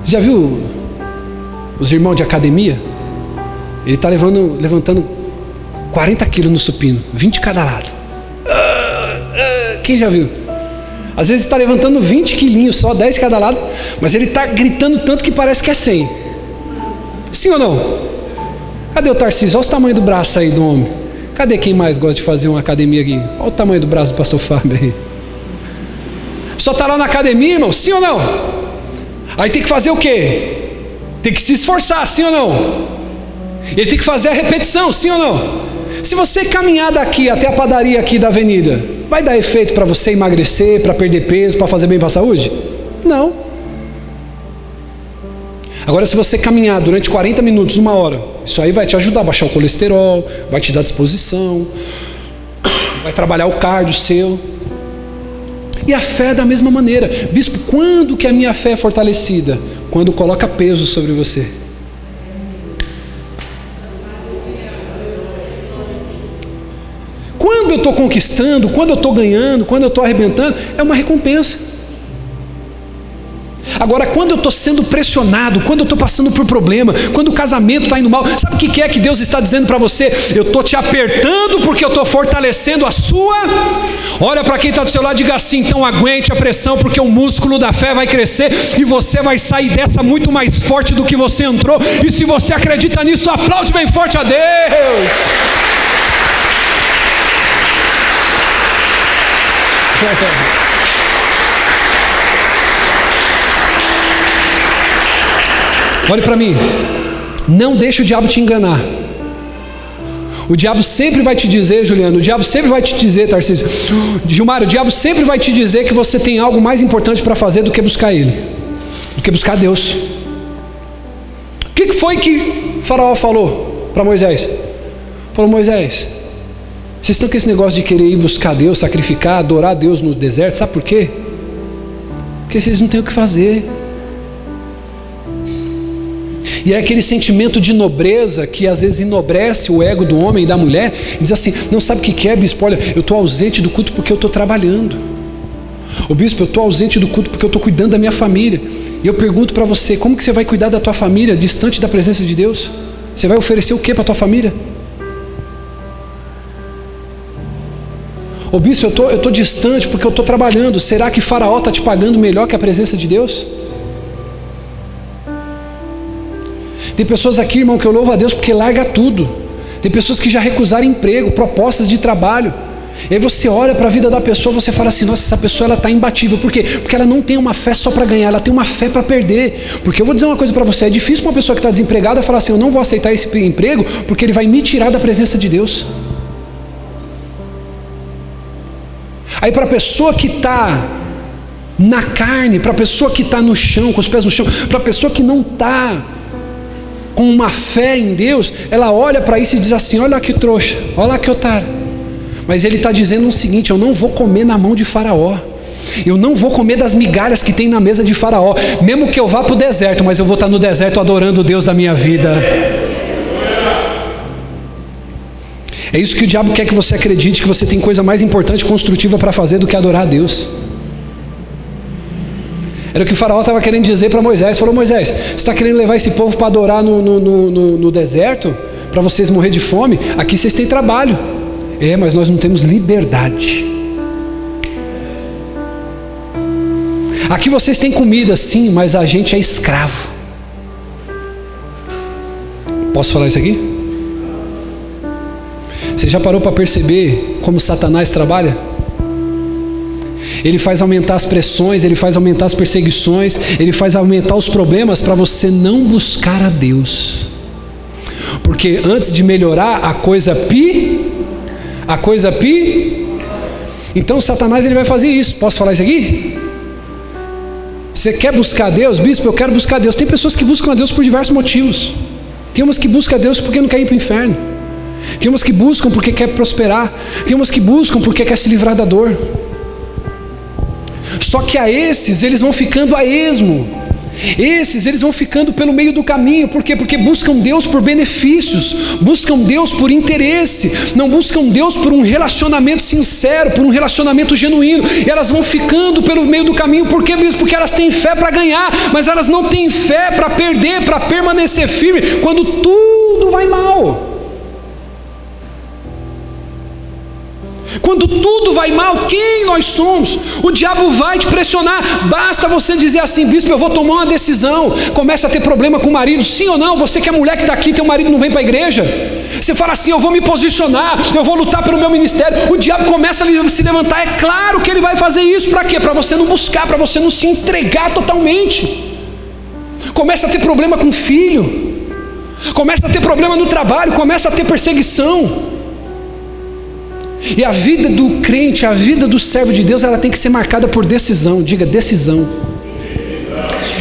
Já viu os irmãos de academia? Ele está levantando 40 quilos no supino, 20 de cada lado. Quem já viu? Às vezes está levantando 20 quilinhos só, 10 de cada lado, mas ele está gritando tanto que parece que é 100. Sim ou não? Cadê o Tarcísio? Olha o tamanho do braço aí do homem. Cadê quem mais gosta de fazer uma academia aqui? Olha o tamanho do braço do pastor Fábio aí. pessoa está lá na academia, irmão, sim ou não? Aí tem que fazer o quê? Tem que se esforçar, sim ou não? Ele tem que fazer a repetição, sim ou não? Se você caminhar daqui até a padaria aqui da avenida, vai dar efeito para você emagrecer, para perder peso, para fazer bem para a saúde? Não. Agora, se você caminhar durante 40 minutos, 1 hora, isso aí vai te ajudar a baixar o colesterol, vai te dar disposição, vai trabalhar o cardio seu. E a fé é da mesma maneira. Bispo, quando que a minha fé é fortalecida? Quando coloca peso sobre você. Quando eu estou conquistando, quando eu estou ganhando, quando eu estou arrebentando, é uma recompensa. Agora, quando eu estou sendo pressionado, quando eu estou passando por problema, quando o casamento está indo mal, sabe o que é que Deus está dizendo para você? Eu estou te apertando porque eu estou fortalecendo a sua. Olha para quem está do seu lado e diga assim: então aguente a pressão, porque o músculo da fé vai crescer e você vai sair dessa muito mais forte do que você entrou. E se você acredita nisso, aplaude bem forte a Deus. Olhe para mim, não deixe o diabo te enganar. O diabo sempre vai te dizer, Juliano, o diabo sempre vai te dizer, Tarcísio, Gilmar, o diabo sempre vai te dizer que você tem algo mais importante para fazer do que buscar ele, do que buscar Deus. O que foi que Faraó falou para Moisés? Falou: Moisés, vocês estão com esse negócio de querer ir buscar Deus, sacrificar, adorar Deus no deserto, sabe por quê? Porque vocês não têm o que fazer. E é aquele sentimento de nobreza que às vezes enobrece o ego do homem e da mulher, e diz assim: não, sabe o que é, bispo? Olha, eu estou ausente do culto porque eu estou trabalhando. Ô bispo, eu estou ausente do culto porque eu estou cuidando da minha família. E eu pergunto para você: como que você vai cuidar da tua família distante da presença de Deus? Você vai oferecer o que para a tua família? Ô bispo, eu estou distante porque eu estou trabalhando. Será que Faraó está te pagando melhor que a presença de Deus? Tem pessoas aqui, irmão, que eu louvo a Deus porque larga tudo. Tem pessoas que já recusaram emprego, propostas de trabalho. E aí você olha para a vida da pessoa, você fala assim: nossa, essa pessoa ela está imbatível. Por quê? Porque ela não tem uma fé só para ganhar, ela tem uma fé para perder. Porque eu vou dizer uma coisa para você: é difícil para uma pessoa que está desempregada falar assim: eu não vou aceitar esse emprego porque ele vai me tirar da presença de Deus. Aí para a pessoa que está na carne, para a pessoa que está no chão, com os pés no chão, para a pessoa que não está com uma fé em Deus, ela olha para isso e diz assim: olha que trouxa, olha que otário. Mas ele está dizendo o seguinte: eu não vou comer na mão de Faraó, eu não vou comer das migalhas que tem na mesa de Faraó, mesmo que eu vá para o deserto, mas eu vou estar no deserto adorando o Deus da minha vida. É isso que o diabo quer que você acredite, que você tem coisa mais importante e construtiva para fazer do que adorar a Deus. Era o que o Faraó estava querendo dizer para Moisés. Falou: Moisés, você está querendo levar esse povo para adorar no deserto, para vocês morrer de fome? Aqui vocês têm trabalho. É, mas nós não temos liberdade. Aqui vocês têm comida, sim, mas a gente é escravo. Posso falar isso aqui? Você já parou para perceber como Satanás trabalha? Ele faz aumentar as pressões, ele faz aumentar as perseguições, ele faz aumentar os problemas para você não buscar a Deus. Porque antes de melhorar, a coisa então Satanás ele vai fazer isso. Posso falar isso aqui? Você quer buscar a Deus? Bispo, eu quero buscar a Deus. Tem pessoas que buscam a Deus por diversos motivos. Tem umas que buscam a Deus porque não quer ir para o inferno. Tem umas que buscam porque quer prosperar. Tem umas que buscam porque quer se livrar da dor. Só que a esses, eles vão ficando a esmo. Esses, eles vão ficando pelo meio do caminho. Por quê? Porque buscam Deus por benefícios, buscam Deus por interesse, não buscam Deus por um relacionamento sincero, por um relacionamento genuíno. E elas vão ficando pelo meio do caminho. Por quê, mesmo? Porque elas têm fé para ganhar, mas elas não têm fé para perder, para permanecer firme quando tudo vai mal. Quando tudo vai mal, quem nós somos? O diabo vai te pressionar. Basta você dizer assim: bispo, eu vou tomar uma decisão. Começa a ter problema com o marido, sim ou não? Você que é mulher que está aqui, teu marido não vem para a igreja. Você fala assim: eu vou me posicionar, eu vou lutar pelo meu ministério. O diabo começa a se levantar. É claro que ele vai fazer isso. Para quê? Para você não buscar, para você não se entregar totalmente. Começa a ter problema com o filho, começa a ter problema no trabalho, começa a ter perseguição. E a vida do crente, a vida do servo de Deus, ela tem que ser marcada por decisão. Diga: decisão.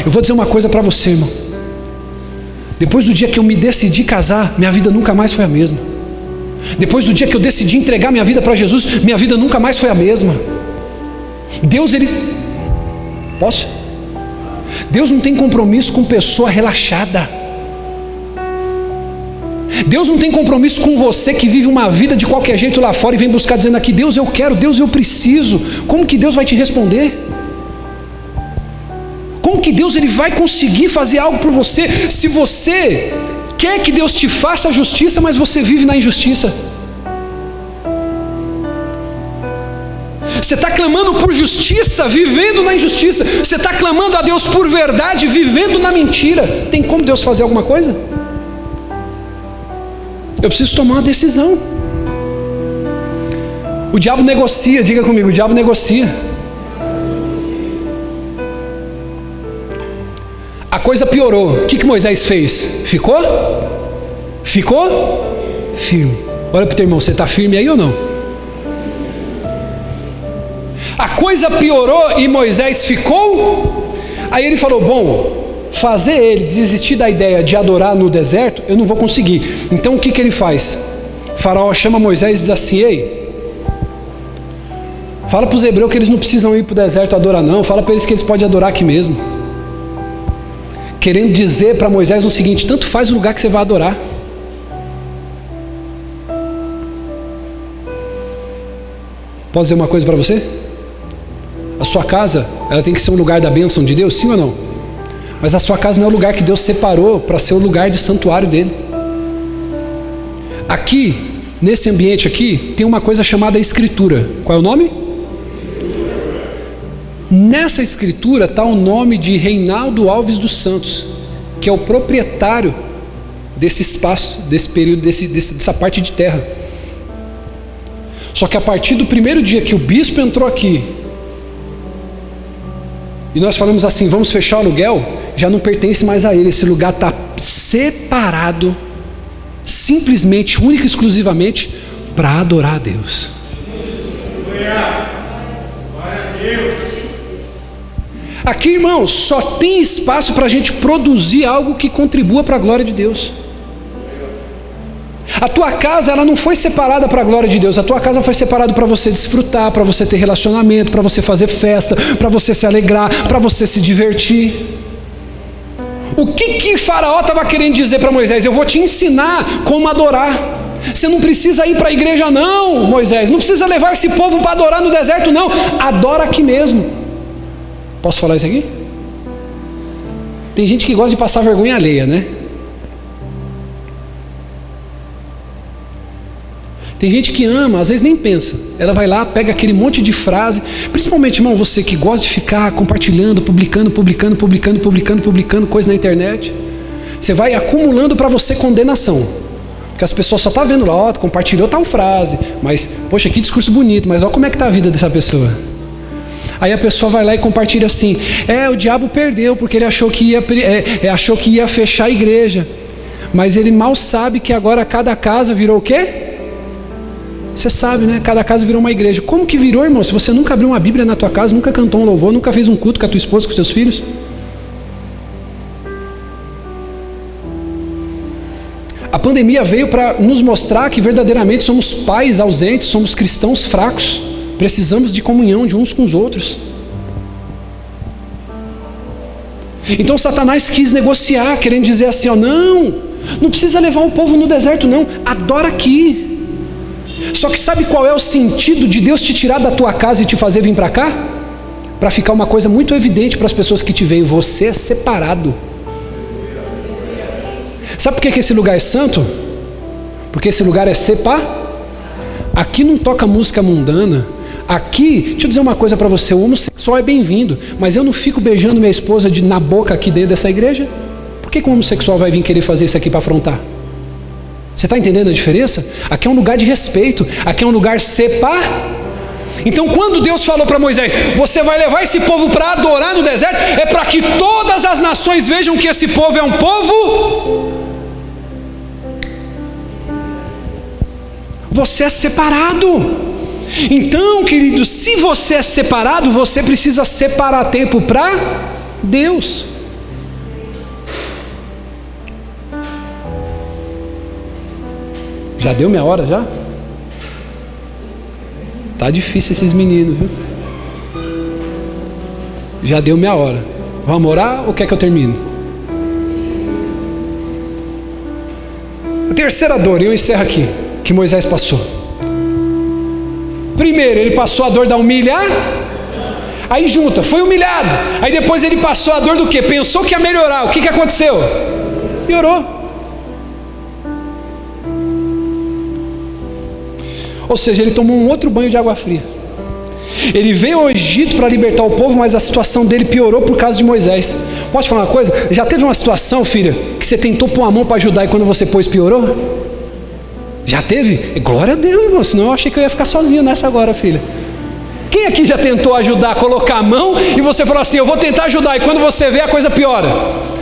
Eu vou dizer uma coisa para você, irmão. Depois do dia que eu me decidi casar, minha vida nunca mais foi a mesma. Depois do dia que eu decidi entregar minha vida para Jesus, minha vida nunca mais foi a mesma. Deus, Posso? Deus não tem compromisso com pessoa relaxada. Deus não tem compromisso com você que vive uma vida de qualquer jeito lá fora e vem buscar dizendo aqui: Deus, eu quero, Deus, eu preciso. Como que Deus vai te responder? Como que Deus ele vai conseguir fazer algo por você se você quer que Deus te faça a justiça, mas você vive na injustiça? Você está clamando por justiça, vivendo na injustiça. Você está clamando a Deus por verdade, vivendo na mentira. Tem como Deus fazer alguma coisa? Eu preciso tomar uma decisão. O diabo negocia, diga comigo: o diabo negocia. A coisa piorou. O que Moisés fez? Ficou firme. Olha para o teu irmão: você está firme aí ou não? A coisa piorou e Moisés ficou. Aí ele falou: bom, fazer ele desistir da ideia de adorar no deserto, eu não vou conseguir. Então o que ele faz? O faraó chama Moisés e diz assim: ei, fala para os hebreus que eles não precisam ir para o deserto adorar não. Fala para eles que eles podem adorar aqui mesmo. Querendo dizer para Moisés o seguinte: tanto faz o lugar que você vai adorar. Posso dizer uma coisa para você? A sua casa, ela tem que ser um lugar da bênção de Deus, sim ou não? Mas a sua casa não é o lugar que Deus separou para ser o lugar de santuário dele. Aqui, nesse ambiente aqui, tem uma coisa chamada escritura. Qual é o nome? Nessa escritura está o nome de Reinaldo Alves dos Santos, que é o proprietário desse espaço, desse período, dessa parte de terra. Só que a partir do primeiro dia que o bispo entrou aqui, e nós falamos assim: vamos fechar o aluguel, já não pertence mais a ele. Esse lugar está separado, simplesmente, única e exclusivamente, para adorar a Deus. Aqui, irmãos, só tem espaço para a gente produzir algo que contribua para a glória de Deus. A tua casa, ela não foi separada para a glória de Deus. A tua casa foi separada para você desfrutar, para você ter relacionamento, para você fazer festa, para você se alegrar, para você se divertir. O que Faraó estava querendo dizer para Moisés? Eu vou te ensinar como adorar. Você não precisa ir para a igreja não, Moisés. Não precisa levar esse povo para adorar no deserto não. Adora aqui mesmo. Posso falar isso aqui? Tem gente que gosta de passar vergonha alheia, né? Tem gente que ama, às vezes nem pensa. Ela vai lá, pega aquele monte de frase. Principalmente, irmão, você que gosta de ficar compartilhando, publicando coisa na internet. Você vai acumulando para você condenação. Porque as pessoas só estão vendo lá: ó, compartilhou tal frase. Mas, poxa, que discurso bonito. Mas olha como é que está a vida dessa pessoa. Aí a pessoa vai lá e compartilha assim: o diabo perdeu porque ele achou que ia fechar a igreja. Mas ele mal sabe que agora cada casa virou o quê? Você sabe, né? Cada casa virou uma igreja. Como que virou, irmão? Se você nunca abriu uma Bíblia na tua casa, nunca cantou um louvor, nunca fez um culto com a tua esposa, com os teus filhos. A pandemia veio para nos mostrar que verdadeiramente somos pais ausentes, somos cristãos fracos, precisamos de comunhão de uns com os outros. Então Satanás quis negociar, querendo dizer assim: ó, não precisa levar o povo no deserto não, adora aqui. Só que sabe qual é o sentido de Deus te tirar da tua casa e te fazer vir para cá? Para ficar uma coisa muito evidente para as pessoas que te veem: você é separado. Sabe por que esse lugar é santo? Porque esse lugar é separado. aqui não toca música mundana. Aqui, deixa eu dizer uma coisa para você, o homossexual é bem-vindo, mas eu não fico beijando minha esposa na boca aqui dentro dessa igreja. Por que o homossexual vai vir querer fazer isso aqui para afrontar? Você está entendendo a diferença? Aqui é um lugar de respeito, aqui é um lugar Então quando Deus falou para Moisés, você vai levar esse povo para adorar no deserto, é para que todas as nações vejam que esse povo é um povo. Você é separado. Então, querido, se você é separado, você precisa separar tempo para Deus. Já deu minha hora já? Tá difícil esses meninos, viu? Já deu minha hora. Vamos orar ou quer que eu termine? A terceira dor, e eu encerro aqui, que Moisés passou. Primeiro, ele passou a dor da aí junta, foi humilhado. Aí depois ele passou a dor do quê? Pensou que ia melhorar. O que aconteceu? Piorou. Ou seja, ele tomou um outro banho de água fria. Ele veio ao Egito para libertar o povo, mas a situação dele piorou por causa de Moisés. Posso falar uma coisa? Já teve uma situação, filha, que você tentou pôr a mão para ajudar e quando você pôs piorou? Já teve? Glória a Deus, irmão, senão eu achei que eu ia ficar sozinho nessa agora, filha. Quem aqui já tentou ajudar a colocar a mão e você falou assim, eu vou tentar ajudar, e quando você vê a coisa piora?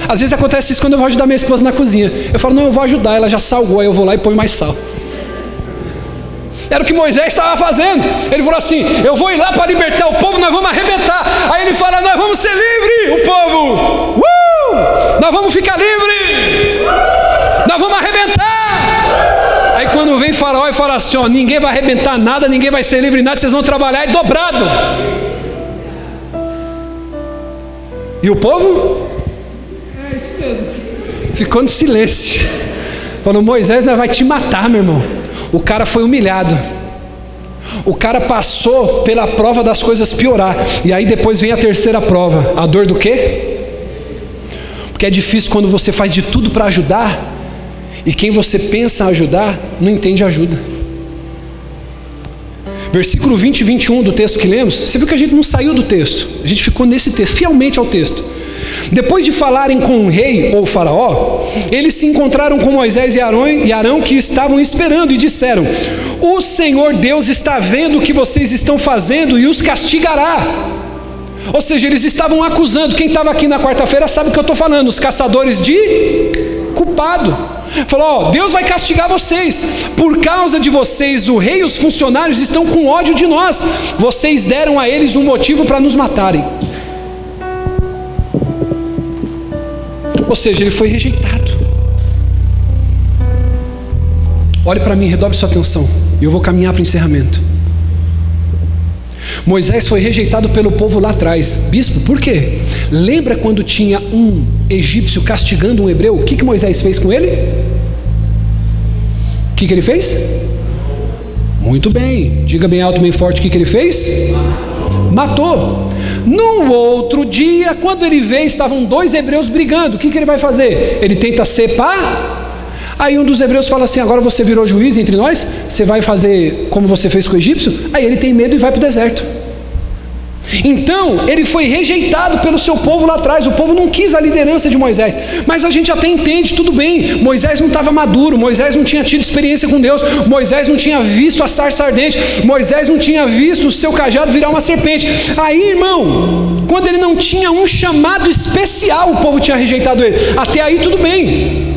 Às vezes acontece isso quando eu vou ajudar minha esposa na cozinha. Eu falo, não, eu vou ajudar, ela já salgou, aí eu vou lá e ponho mais sal. Era o que Moisés estava fazendo. Ele falou assim, eu vou ir lá para libertar o povo, nós vamos arrebentar. Aí ele fala, nós vamos ser livres, o povo, nós vamos ficar livres, nós vamos arrebentar. Aí quando vem Faraó e fala assim, ó, ninguém vai arrebentar nada, ninguém vai ser livre nada, vocês vão trabalhar dobrado. E o povo? É isso mesmo. Ficou no silêncio. Falou, Moisés, nós vai te matar, meu irmão. O cara foi humilhado. O cara passou pela prova das coisas piorar. E aí depois vem a terceira prova. A dor do quê? Porque é difícil quando você faz de tudo para ajudar e quem você pensa ajudar não entende ajuda. Versículo 20 e 21 do texto que lemos. Você viu que a gente não saiu do texto. A gente ficou nesse texto, fielmente ao texto. Depois de falarem com o rei ou o faraó, eles se encontraram com Moisés e Arão que estavam esperando e disseram, o Senhor Deus está vendo o que vocês estão fazendo e os castigará. Ou seja, eles estavam acusando, quem estava aqui na quarta-feira sabe o que eu estou falando, os caçadores de culpado. Falou, ó, Deus vai castigar vocês, por causa de vocês o rei e os funcionários estão com ódio de nós, vocês deram a eles um motivo para nos matarem. Ou seja, ele foi rejeitado. Olhe para mim, redobre sua atenção, e eu vou caminhar para o encerramento. Moisés foi rejeitado pelo povo lá atrás. Bispo, por quê? Lembra quando tinha um egípcio castigando um hebreu? O que Moisés fez com ele? O que ele fez? Muito bem, diga bem alto, bem forte, o que ele fez? Matou. No outro dia, quando ele veio, estavam dois hebreus brigando. O que ele vai fazer? Ele tenta separar. Aí um dos hebreus fala assim, agora você virou juiz entre nós, você vai fazer como você fez com o egípcio? Aí ele tem medo e vai para o deserto. Então, ele foi rejeitado pelo seu povo lá atrás, o povo não quis a liderança de Moisés, mas a gente até entende, tudo bem, Moisés não estava maduro, Moisés não tinha tido experiência com Deus, Moisés não tinha visto a sarça ardente, Moisés não tinha visto o seu cajado virar uma serpente. Aí, irmão, quando ele não tinha um chamado especial, o povo tinha rejeitado ele, até aí tudo bem.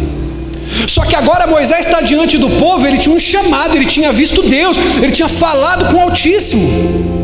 Só que agora Moisés está diante do povo, ele tinha um chamado, ele tinha visto Deus, ele tinha falado com o Altíssimo.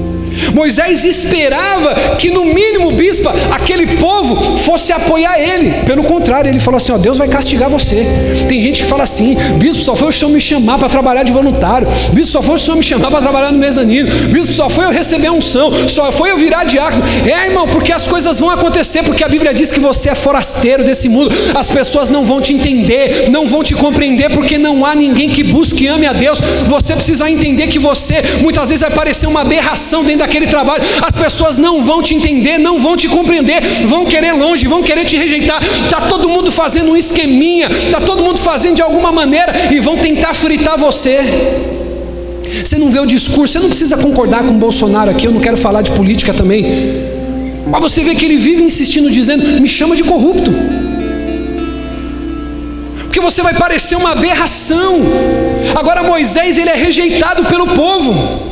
Moisés esperava que no mínimo, bispa, aquele povo fosse apoiar ele. Pelo contrário, ele falou assim, ó, Deus vai castigar você. Tem gente que fala assim, bispo, só foi o Senhor me chamar para trabalhar de voluntário, bispo, só foi o Senhor me chamar para trabalhar no mezanino, bispo, só foi eu receber a unção, só foi eu virar diácono. É, irmão, porque as coisas vão acontecer, porque a Bíblia diz que você é forasteiro desse mundo. As pessoas não vão te entender, não vão te compreender, porque não há ninguém que busque e ame a Deus. Você precisa entender que você muitas vezes vai parecer uma aberração dentro daquele trabalho. As pessoas não vão te entender, não vão te compreender, vão querer longe, vão querer te rejeitar. Está todo mundo fazendo um esqueminha, está todo mundo fazendo de alguma maneira e vão tentar fritar você. Você não vê o discurso, você não precisa concordar com o Bolsonaro aqui, eu não quero falar de política também. Mas você vê que ele vive insistindo, dizendo, me chama de corrupto. Porque você vai parecer uma aberração. Agora Moisés, ele é rejeitado pelo povo.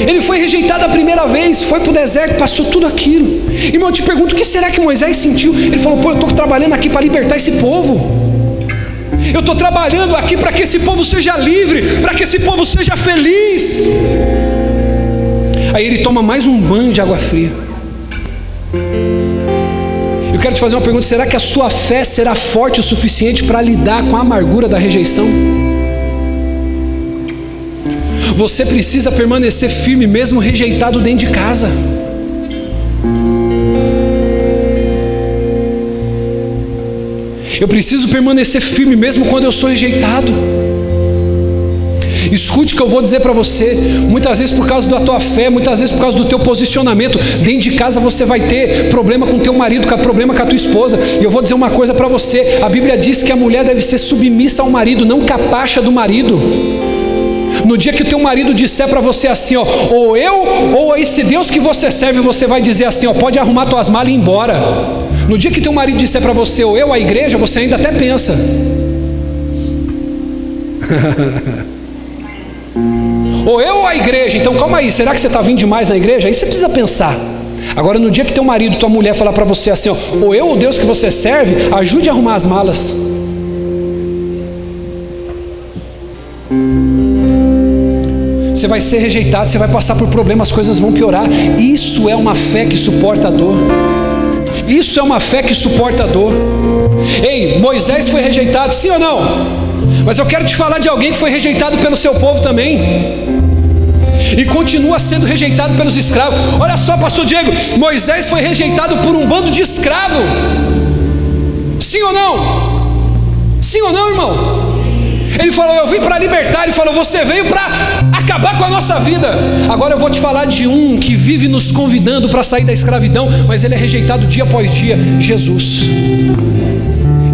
Ele foi rejeitado a primeira vez, foi para o deserto, passou tudo aquilo. Irmão, eu te pergunto, o que será que Moisés sentiu? Ele falou, eu estou trabalhando aqui para libertar esse povo. Eu estou trabalhando aqui para que esse povo seja livre, para que esse povo seja feliz. Aí ele toma mais um banho de água fria. Eu quero te fazer uma pergunta, será que a sua fé será forte o suficiente para lidar com a amargura da rejeição? Você precisa permanecer firme mesmo rejeitado dentro de casa. Eu preciso permanecer firme mesmo quando eu sou rejeitado. Escute o que eu vou dizer para você. Muitas vezes por causa da tua fé, muitas vezes por causa do teu posicionamento, dentro de casa você vai ter problema com o teu marido, problema com a tua esposa. E eu vou dizer uma coisa para você. A Bíblia diz que a mulher deve ser submissa ao marido, não capacha do marido. No dia que o teu marido disser para você assim, ó, ou eu, ou esse Deus que você serve, você vai dizer assim, ó, pode arrumar tuas malas e ir embora. No dia que teu marido disser para você, ou eu, a igreja, você ainda até pensa. Ou eu ou a igreja, então calma aí, será que você está vindo demais na igreja? Aí você precisa pensar. Agora no dia que teu marido, tua mulher falar para você assim, ó, ou eu ou o Deus que você serve, ajude a arrumar as malas. Você vai ser rejeitado, você vai passar por problemas, as coisas vão piorar. Isso é uma fé que suporta a dor. Isso é uma fé que suporta a dor. Ei, Moisés foi rejeitado, sim ou não? Mas eu quero te falar de alguém que foi rejeitado pelo seu povo também, e continua sendo rejeitado pelos escravos. Olha só, pastor Diego, Moisés foi rejeitado por um bando de escravos. Sim ou não? Sim ou não, irmão? Ele falou, eu vim para libertar. Ele falou, você veio para acabar com a nossa vida. Agora eu vou te falar de um que vive nos convidando para sair da escravidão, mas ele é rejeitado dia após dia, Jesus.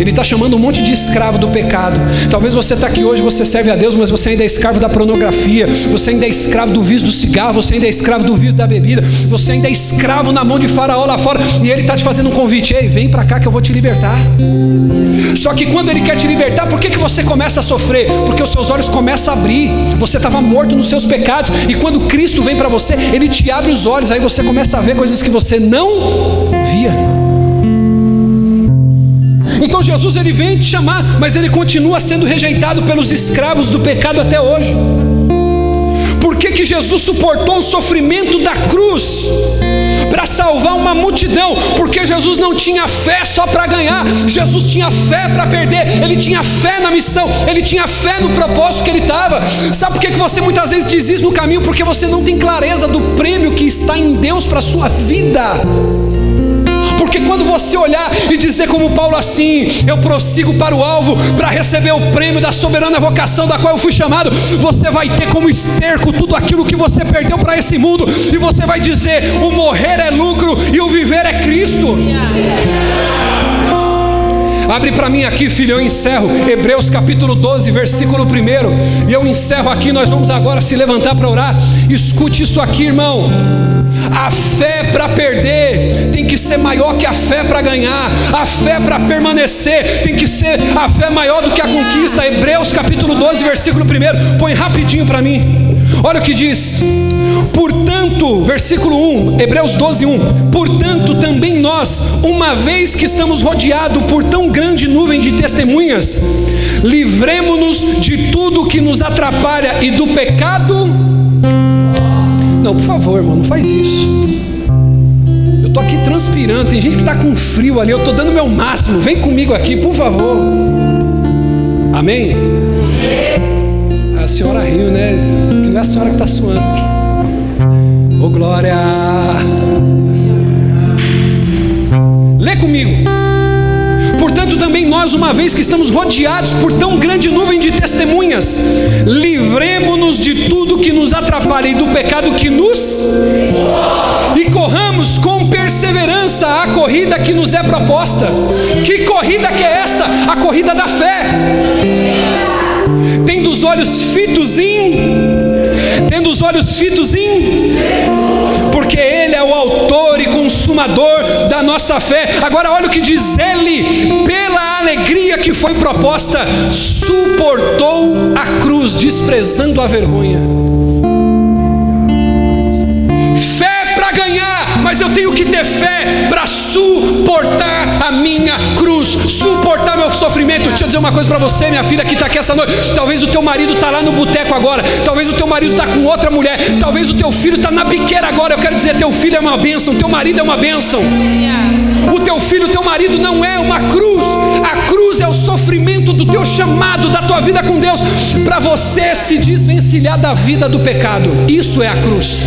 Ele está chamando um monte de escravo do pecado. Talvez você está aqui hoje, você serve a Deus, mas você ainda é escravo da pornografia, você ainda é escravo do vício do cigarro, você ainda é escravo do vício da bebida, você ainda é escravo na mão de Faraó lá fora, e ele está te fazendo um convite, ei, vem para cá que eu vou te libertar. Só que quando ele quer te libertar, por que você começa a sofrer? Porque os seus olhos começam a abrir. Você estava morto nos seus pecados, e quando Cristo vem para você, ele te abre os olhos, aí você começa a ver coisas que você não via. Então Jesus, ele vem te chamar, mas ele continua sendo rejeitado pelos escravos do pecado até hoje. Por que Jesus suportou o sofrimento da cruz? Para salvar uma multidão. Porque Jesus não tinha fé só para ganhar, Jesus tinha fé para perder, ele tinha fé na missão, ele tinha fé no propósito que ele estava. Sabe por que você muitas vezes desiste no caminho? Porque você não tem clareza do prêmio que está em Deus para a sua vida. Porque quando você olhar e dizer como Paulo assim, eu prossigo para o alvo, para receber o prêmio da soberana vocação da qual eu fui chamado, você vai ter como esterco tudo aquilo que você perdeu para esse mundo, e você vai dizer, o morrer é lucro e o viver é Cristo. Abre para mim aqui, filho, eu encerro Hebreus capítulo 12, versículo 1, e eu encerro aqui. Nós vamos agora se levantar para orar. Escute isso aqui, irmão. A fé para perder tem que ser maior que a fé para ganhar. A fé para permanecer tem que ser a fé maior do que a conquista. Hebreus capítulo 12, versículo 1. Põe rapidinho para mim. Olha o que diz. Portanto, versículo 1, Hebreus 12, 1. Portanto, também nós, uma vez que estamos rodeados por tão grande nuvem de testemunhas, livremo-nos de tudo que nos atrapalha e do pecado. Não, por favor, irmão, não faz isso. Eu estou aqui transpirando, tem gente que está com frio ali, eu estou dando meu máximo. Vem comigo aqui, por favor. Amém? A senhora riu, né? Que não é a senhora que está suando. Ô, glória! Lê comigo. Portanto, também nós, uma vez que estamos rodeados por tão grande nuvem de testemunhas, livremo-nos de tudo que nos atrapalha e do pecado que nos... e corramos com perseverança a corrida que nos é proposta. Que corrida que é essa? A corrida da fé. Tendo os olhos fitos em olhos fitos em... Porque Ele é o autor e consumador da nossa fé. Agora olha o que diz: Ele, pela alegria que foi proposta, suportou a cruz, desprezando a vergonha. Fé para ganhar, mas eu tenho que ter fé para suportar a minha cruz, suportar meu sofrimento. Deixa eu dizer uma coisa para você, minha filha que está aqui essa noite. Talvez o teu marido está lá no boteco agora, talvez o teu marido está com outra mulher, talvez o teu filho está na biqueira agora. Eu quero dizer, teu filho é uma bênção, teu marido é uma bênção. O teu filho, o teu marido não é uma cruz. A cruz é o sofrimento do teu chamado, da tua vida com Deus, para você se desvencilhar da vida do pecado. Isso é a cruz.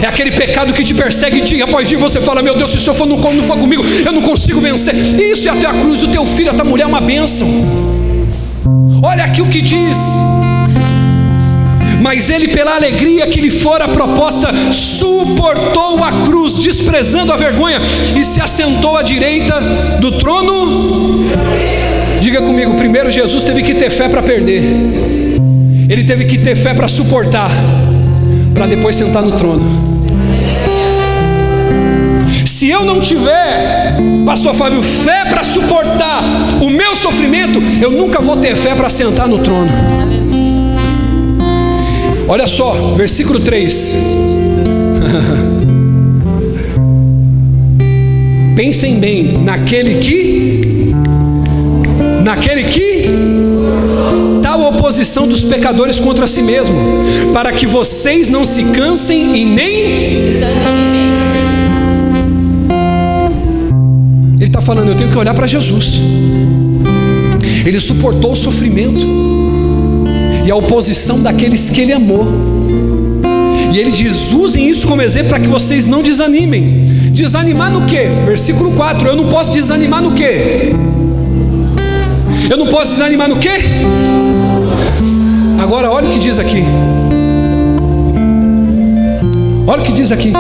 É aquele pecado que te persegue dia após dia. Você fala: meu Deus, se o Senhor não for comigo, eu não consigo vencer. Isso é a tua cruz. O teu filho, a tua mulher é uma bênção. Olha aqui o que diz: mas ele, pela alegria que lhe fora proposta, suportou a cruz, desprezando a vergonha, e se assentou à direita do trono. Diga comigo: primeiro Jesus teve que ter fé para perder. Ele teve que ter fé para suportar, para depois sentar no trono. Se eu não tiver, pastor Fábio, fé para suportar o meu sofrimento, eu nunca vou ter fé para sentar no trono. Olha só, versículo 3. Pensem bem naquele que tal oposição dos pecadores contra si mesmo, para que vocês não se cansem e nem desanimem. Ele está falando: eu tenho que olhar para Jesus. Ele suportou o sofrimento e a oposição daqueles que Ele amou. E Ele diz: usem isso como exemplo para que vocês não desanimem. Desanimar no quê? Versículo 4. Eu não posso desanimar no quê? Eu não posso desanimar no quê? Agora olha o que diz aqui. Olha o que diz aqui.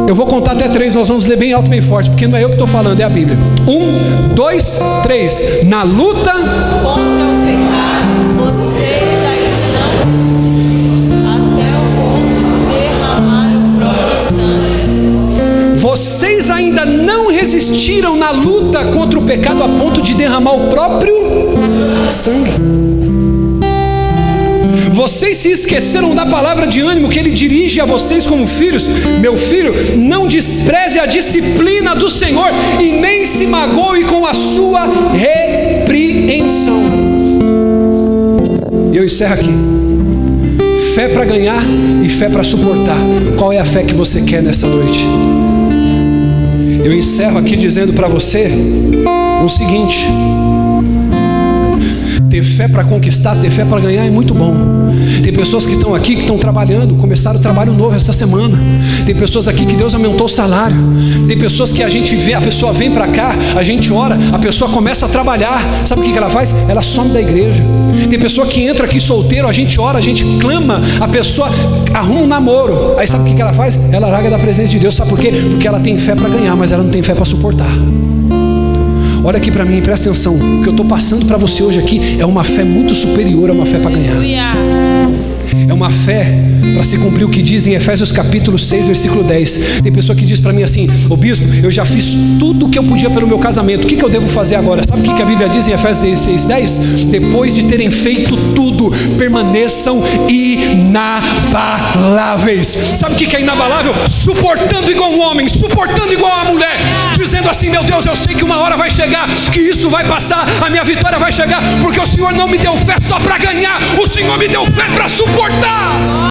Eu vou contar até 3, nós vamos ler bem alto, bem forte, porque não é eu que estou falando, é a Bíblia. 1, 2, 3. Na luta contra o pecado, vocês ainda não, até o ponto de derramar o próprio sangue. Vocês ainda não resistiram na luta contra o pecado a ponto de derramar o próprio sangue. Vocês se esqueceram da palavra de ânimo que Ele dirige a vocês como filhos. Meu filho, não despreze a disciplina do Senhor e nem se magoe com a sua repreensão. E eu encerro aqui. Fé para ganhar e fé para suportar. Qual é a fé que você quer nessa noite? Eu encerro aqui dizendo para você o seguinte: ter fé para conquistar, ter fé para ganhar é muito bom. Tem pessoas que estão aqui, que estão trabalhando, começaram o trabalho novo essa semana. Tem pessoas aqui que Deus aumentou o salário. Tem pessoas que a gente vê, a pessoa vem para cá, a gente ora, a pessoa começa a trabalhar. Sabe o que ela faz? Ela some da igreja. Tem pessoa que entra aqui solteiro, a gente ora, a gente clama, a pessoa arruma um namoro. Aí sabe o que ela faz? Ela larga da presença de Deus. Sabe por quê? Porque ela tem fé para ganhar, mas ela não tem fé para suportar. Olha aqui para mim, presta atenção. O que eu estou passando para você hoje aqui é uma fé muito superior a uma fé para ganhar. É uma fé para se cumprir o que diz em Efésios capítulo 6, versículo 10. Tem pessoa que diz para mim assim: ô bispo, eu já fiz tudo o que eu podia pelo meu casamento, o que eu devo fazer agora? Sabe o que a Bíblia diz em Efésios 6, 10? Depois de terem feito tudo, permaneçam inabaláveis. Sabe o que é inabalável? Suportando igual um homem, suportando igual uma mulher, dizendo assim: meu Deus, eu sei que uma hora vai chegar, que isso vai passar, a minha vitória vai chegar, porque o Senhor não me deu fé só para ganhar, o Senhor me deu fé para suportar.